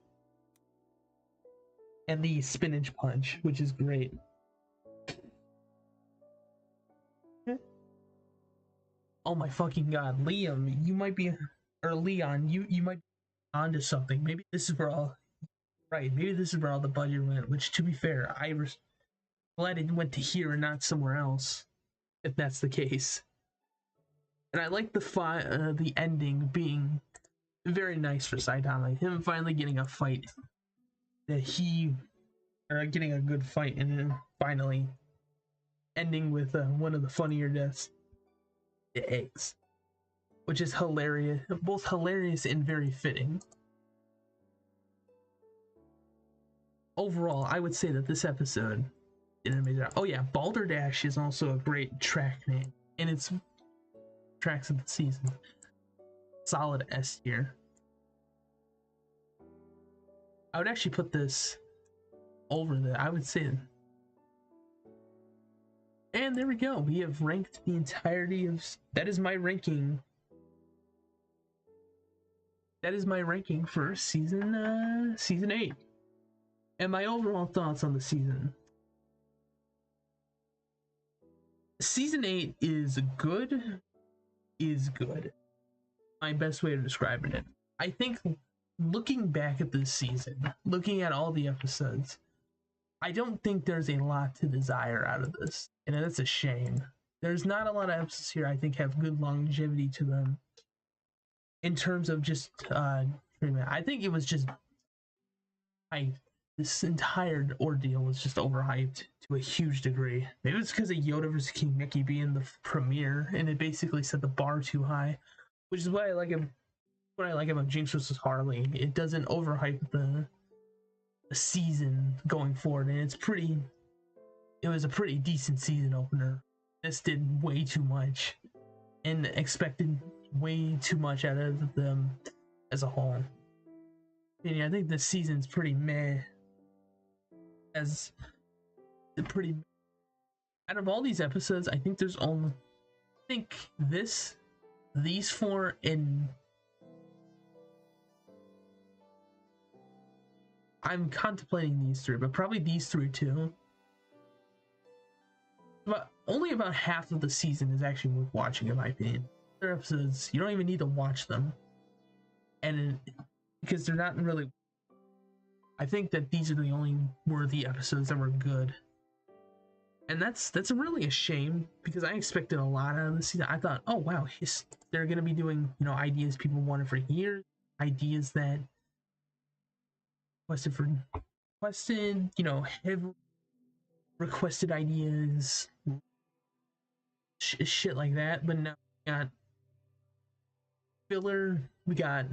and the spinach punch, which is great. Oh my fucking god, Liam, you might be, or Leon, you might be onto something. Maybe this is where all, right, maybe this is where all the budget went, which, to be fair, glad it went to here and not somewhere else, if that's the case. And I like the ending being very nice for Saitama. Him finally getting a fight that getting a good fight, and then finally ending with one of the funnier deaths, the eggs, which is hilarious, both hilarious and very fitting. Overall, I would say that this episode did an amazing job. Oh yeah, Balderdash is also a great track name, and it's tracks of the season. Solid S tier. I would actually put this over I would say. And there we go. We have ranked the entirety of. That is my ranking. That is my ranking for season 8. And my overall thoughts on the season. Season 8 is good. My best way of describing it. I think looking back at this season, looking at all the episodes, I don't think there's a lot to desire out of this, and that's a shame. There's not a lot of episodes here I think have good longevity to them in terms of just treatment. I think it was just this entire ordeal was just overhyped to a huge degree. Maybe it's because of Yoda vs. King Mickey being the premiere, and it basically set the bar too high, which is why I like him. What I like about Jinx vs. Harley, it doesn't overhype the season going forward, and it was a pretty decent season opener. This did way too much and expected way too much out of them as a whole. And yeah, I think this season's pretty meh. Out of all these episodes, I think there's only these four, and I'm contemplating these three, but probably these three too. But only about half of the season is actually worth watching, in my opinion. Other episodes, you don't even need to watch them, and because they're not really. I think that these are the only worthy episodes that were good, and that's really a shame, because I expected a lot out of the season. I thought, oh wow, they're gonna be doing ideas people wanted for years, ideas that have requested ideas, shit like that. But now we got filler, we got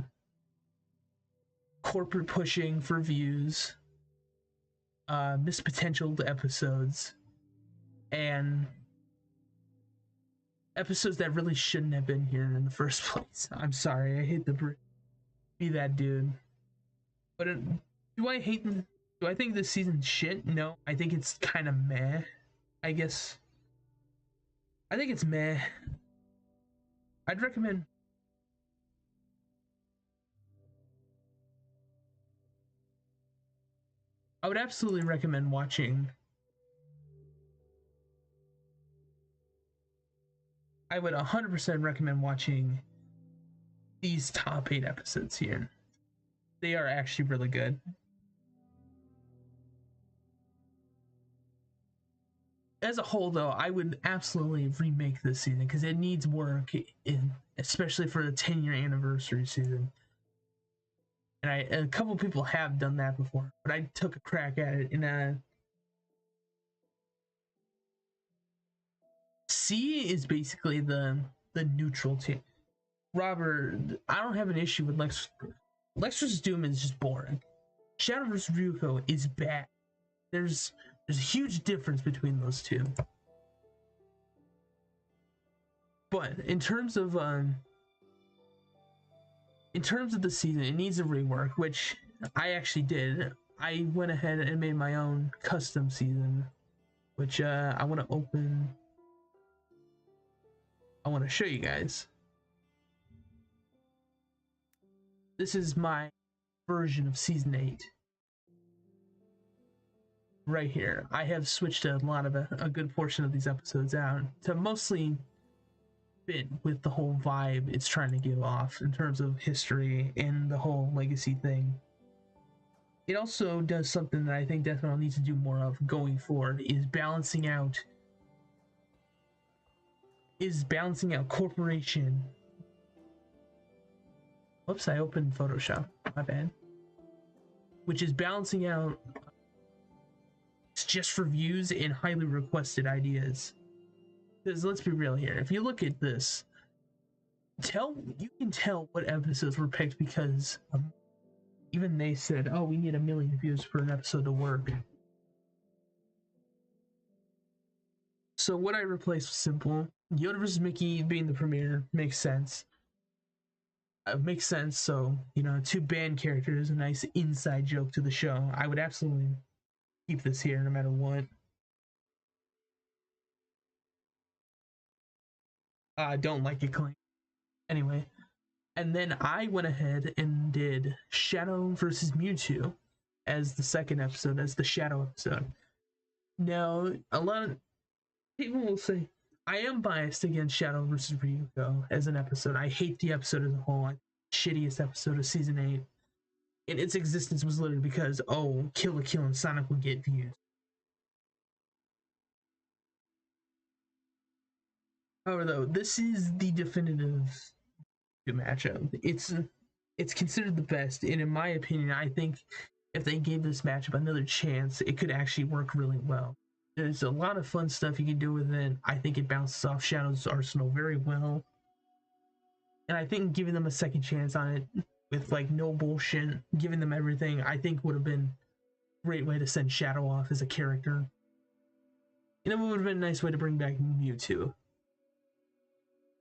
corporate pushing for views, missed potential episodes, and episodes that really shouldn't have been here in the first place. I'm sorry, I hate to be that dude, but do I think this season's shit? No, I think it's kind of meh. I guess I think it's meh. I'd recommend. I would absolutely recommend watching. I would 100% recommend watching these top 8 episodes here. They are actually really good. As a whole, though, I would absolutely remake this season because it needs work, especially for the 10-year anniversary season. And a couple people have done that before, but I took a crack at it. And C is basically the neutral team. Robert, I don't have an issue with Lex. Lex vs. Doom is just boring. Shadow vs. Ryuko is bad. There's a huge difference between those two. But in terms of the season, it needs a rework, which I actually did. I went ahead and made my own custom season, which I want to open. I want to show you guys. This is my version of season 8. right here, I have switched a lot of a good portion of these episodes out to mostly fit with the whole vibe it's trying to give off in terms of history and the whole legacy thing. It also does something that I think Death Metal needs to do more of going forward, is balancing out corporation. Whoops, I opened Photoshop. My bad. Which is balancing out just for views and highly requested ideas. Because let's be real here. If you look at this, you can tell what episodes were picked because even they said, "Oh, we need 1 million views for an episode to work." So what I replaced was simple. Yoda vs. Mickey being the premiere makes sense. Makes sense. So, you know, 2 band characters, a nice inside joke to the show. I would absolutely keep this here no matter what. I don't like it clean. Anyway, and then I went ahead and did Shadow versus Mewtwo as the second episode, as the Shadow episode. Now, a lot of people will say I am biased against Shadow versus Ryuko as an episode. I hate the episode as a whole. Shittiest episode of season 8. And its existence was literally because, oh, Kill la Kill and Sonic would get views. However, though, this is the definitive matchup. It's considered the best, and in my opinion, I think if they gave this matchup another chance, it could actually work really well. There's a lot of fun stuff you can do with it. I think it bounces off Shadow's arsenal very well. And I think giving them a second chance on it with like no bullshit, giving them everything, I think would have been a great way to send Shadow off as a character. And it would have been a nice way to bring back Mewtwo.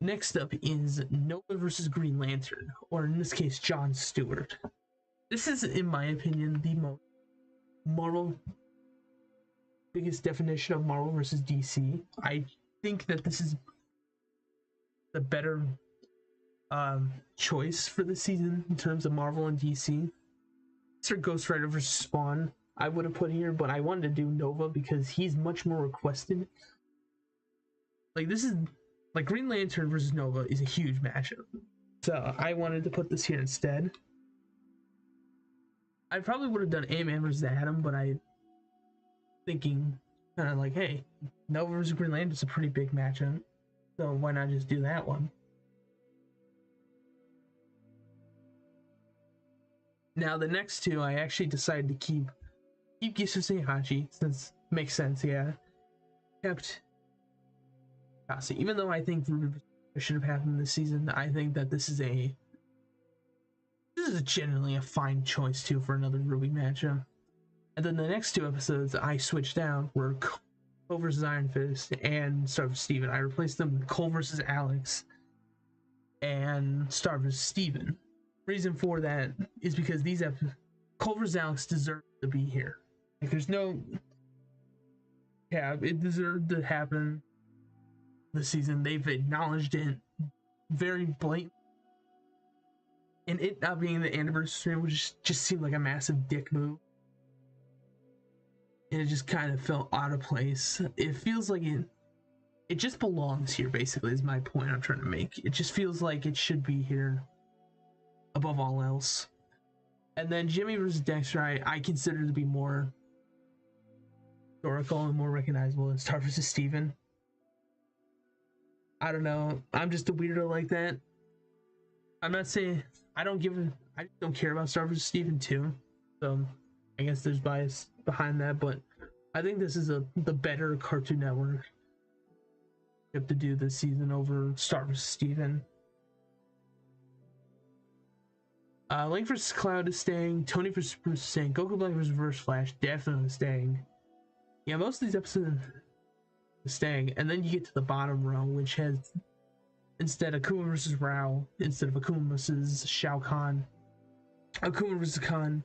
Next up is Nova versus Green Lantern, or in this case, Jon Stewart. This is, in my opinion, the most biggest definition of Marvel versus DC. I think that this is the better choice for the season in terms of Marvel and DC. Mr. Ghost Rider versus Spawn I would have put here, but I wanted to do Nova because he's much more requested. Like, this is like Green Lantern versus Nova is a huge matchup, so I wanted to put this here instead. I probably would have done Ant-Man versus Atom, but I thinking kind of like, hey, Nova versus Green Lantern is a pretty big matchup, so why not just do that one? Now the next two, I actually decided to keep Geese versus Heihachi, since it makes sense. Yeah, kept Mikasa, even though I think it should have happened this season. I think that this is generally a fine choice too for another Ruby matchup. And then the next 2 episodes I switched out were Cole versus Iron Fist and Star vs. Steven. I replaced them with Cole versus Alex and Star vs. Steven. Reason for that is because these Cole versus Alex deserve to be here. Like, there's no, yeah, it deserved to happen this season. They've acknowledged it very blatantly, and it not being the anniversary would just seemed like a massive dick move, and it just kind of felt out of place. It feels like it just belongs here, basically, is my point I'm trying to make. It just feels like it should be here above all else. And then Jimmy versus Dexter, I consider to be more historical and more recognizable than Star vs. Steven. I don't know. I'm just a weirdo like that. I'm not saying I just don't care about Star vs. Steven too. So I guess there's bias behind that, but I think this is the better Cartoon Network to do this season over Star vs. Steven. Link vs. Cloud is staying. Tony vs. Bruce is staying. Goku Black vs. Reverse Flash definitely staying. Yeah, most of these episodes are staying. And then you get to the bottom row, which has instead Akuma vs. Rao, instead of Akuma vs. Shao Kahn. Akuma vs. Kahn.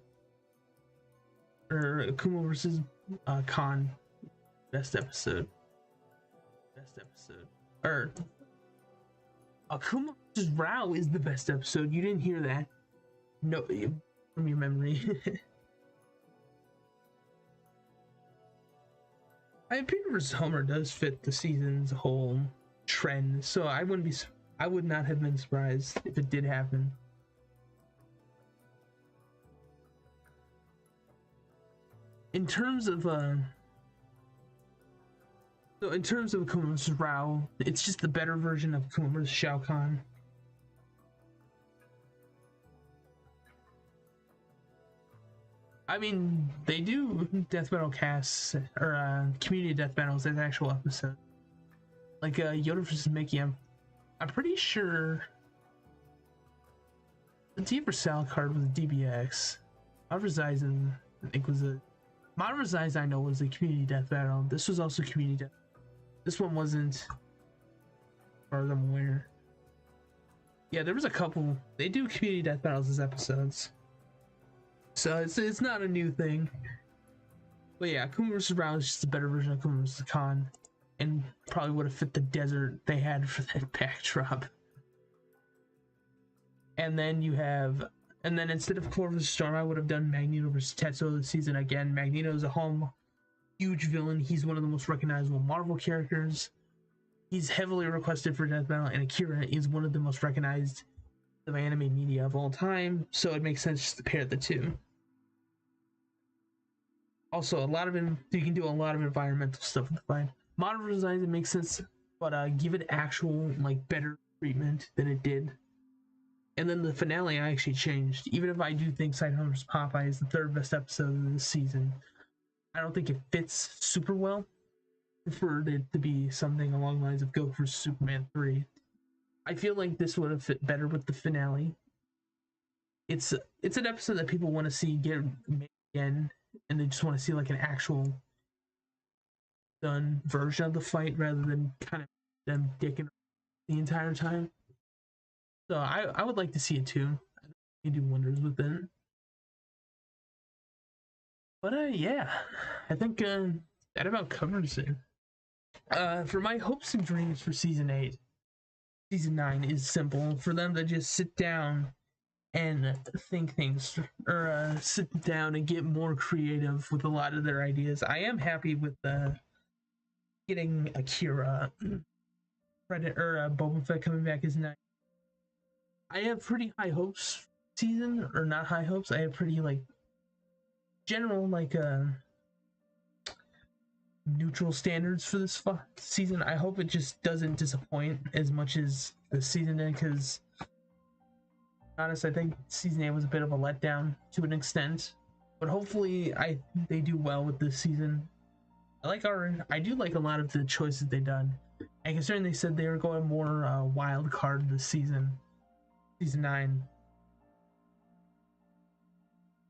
Or Akuma vs. Kahn. Best episode. Or Akuma vs. Rao is the best episode. You didn't hear that. No, from your memory. Peter vs. Homer does fit the season's whole trend, so I would not have been surprised if it did happen. In terms of Akuma vs. Rao, it's just the better version of Akuma vs. Shao Kahn. I mean, they do death battle casts or community death battles as actual episodes. Like Yoda vs. Mickey, I'm pretty sure the T vs. Alucard was a DBX. Madara vs. Aizen, I think was a Madara vs. Aizen, I know was a community death battle. This was also community death. This one wasn't, as far as I'm aware. Yeah, there was a couple. They do community death battles as episodes. So it's not a new thing. But yeah, Akuma vs. Rao is just a better version of Akuma vs. Kahn, and probably would have fit the desert they had for that backdrop. And then instead of Korra vs. Storm, I would have done Magneto vs. Tetsuo this season again. Magneto is a huge villain. He's one of the most recognizable Marvel characters. He's heavily requested for death battle, and Akira is one of the most recognized of anime media of all time, so it makes sense just to pair the two. Also, you can do a lot of environmental stuff with the fight. Modern design, it makes sense, but give it actual better treatment than it did. And then the finale I actually changed. Even if I do think Saitama vs. Popeye is the third best episode of this season, I don't think it fits super well. I preferred it to be something along the lines of Goku vs. Superman 3. I feel like this would have fit better with the finale. It's an episode that people want to see get made again, and they just want to see an actual done version of the fight rather than kind of them dicking the entire time. So I would like to see it too. I think you do wonders with it. But yeah, I think that about covers it. For my hopes and dreams for season 8. Season 9 is simple for them to just sit down and think things, or sit down and get more creative with a lot of their ideas. I am happy with getting Akira, Predator, Boba Fett coming back as nice. I have pretty high hopes season, or not high hopes. I have pretty general neutral standards for this season. I hope it just doesn't disappoint as much as the season did, because honestly, I think season 8 was a bit of a letdown to an extent. But hopefully, they do well with this season. I do like a lot of the choices they've done, and considering they said they were going more wild card this season 9,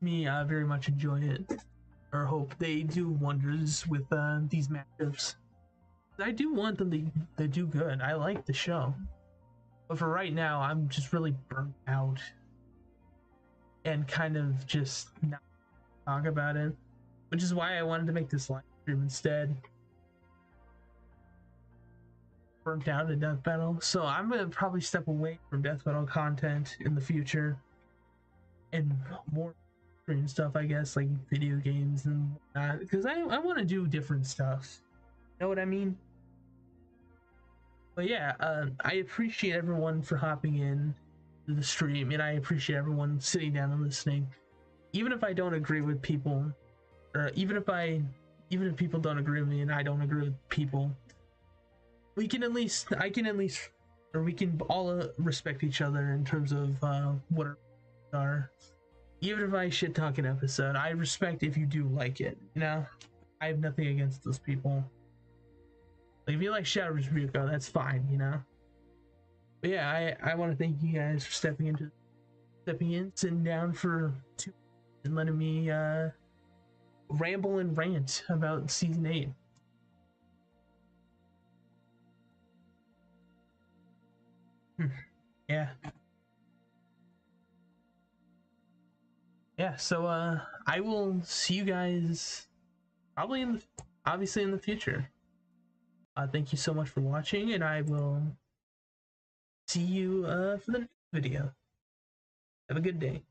me very much enjoy it. Or hope they do wonders with these matchups. I do want them to do good. I like the show, but for right now, I'm just really burnt out and kind of just not talk about it, which is why I wanted to make this live stream instead. Burnt out in Death Battle, so I'm gonna probably step away from Death Battle content in the future and more and stuff, I guess, like video games and whatnot, because I want to do different stuff. Know what I mean? But yeah, I appreciate everyone for hopping in to the stream, and I appreciate everyone sitting down and listening. Even if I don't agree with people, or even if people don't agree with me and I don't agree with people, we can all respect each other in terms of what our even if I shit talk an episode, I respect if you do like it, I have nothing against those people. Like, if you like Shao vs. Ryuko, that's fine, But yeah, I want to thank you guys for stepping in, sitting down for 2 minutes and letting me ramble and rant about season 8. Yeah. Yeah, so I will see you guys probably obviously in the future. Thank you so much for watching, and I will see you for the next video. Have a good day.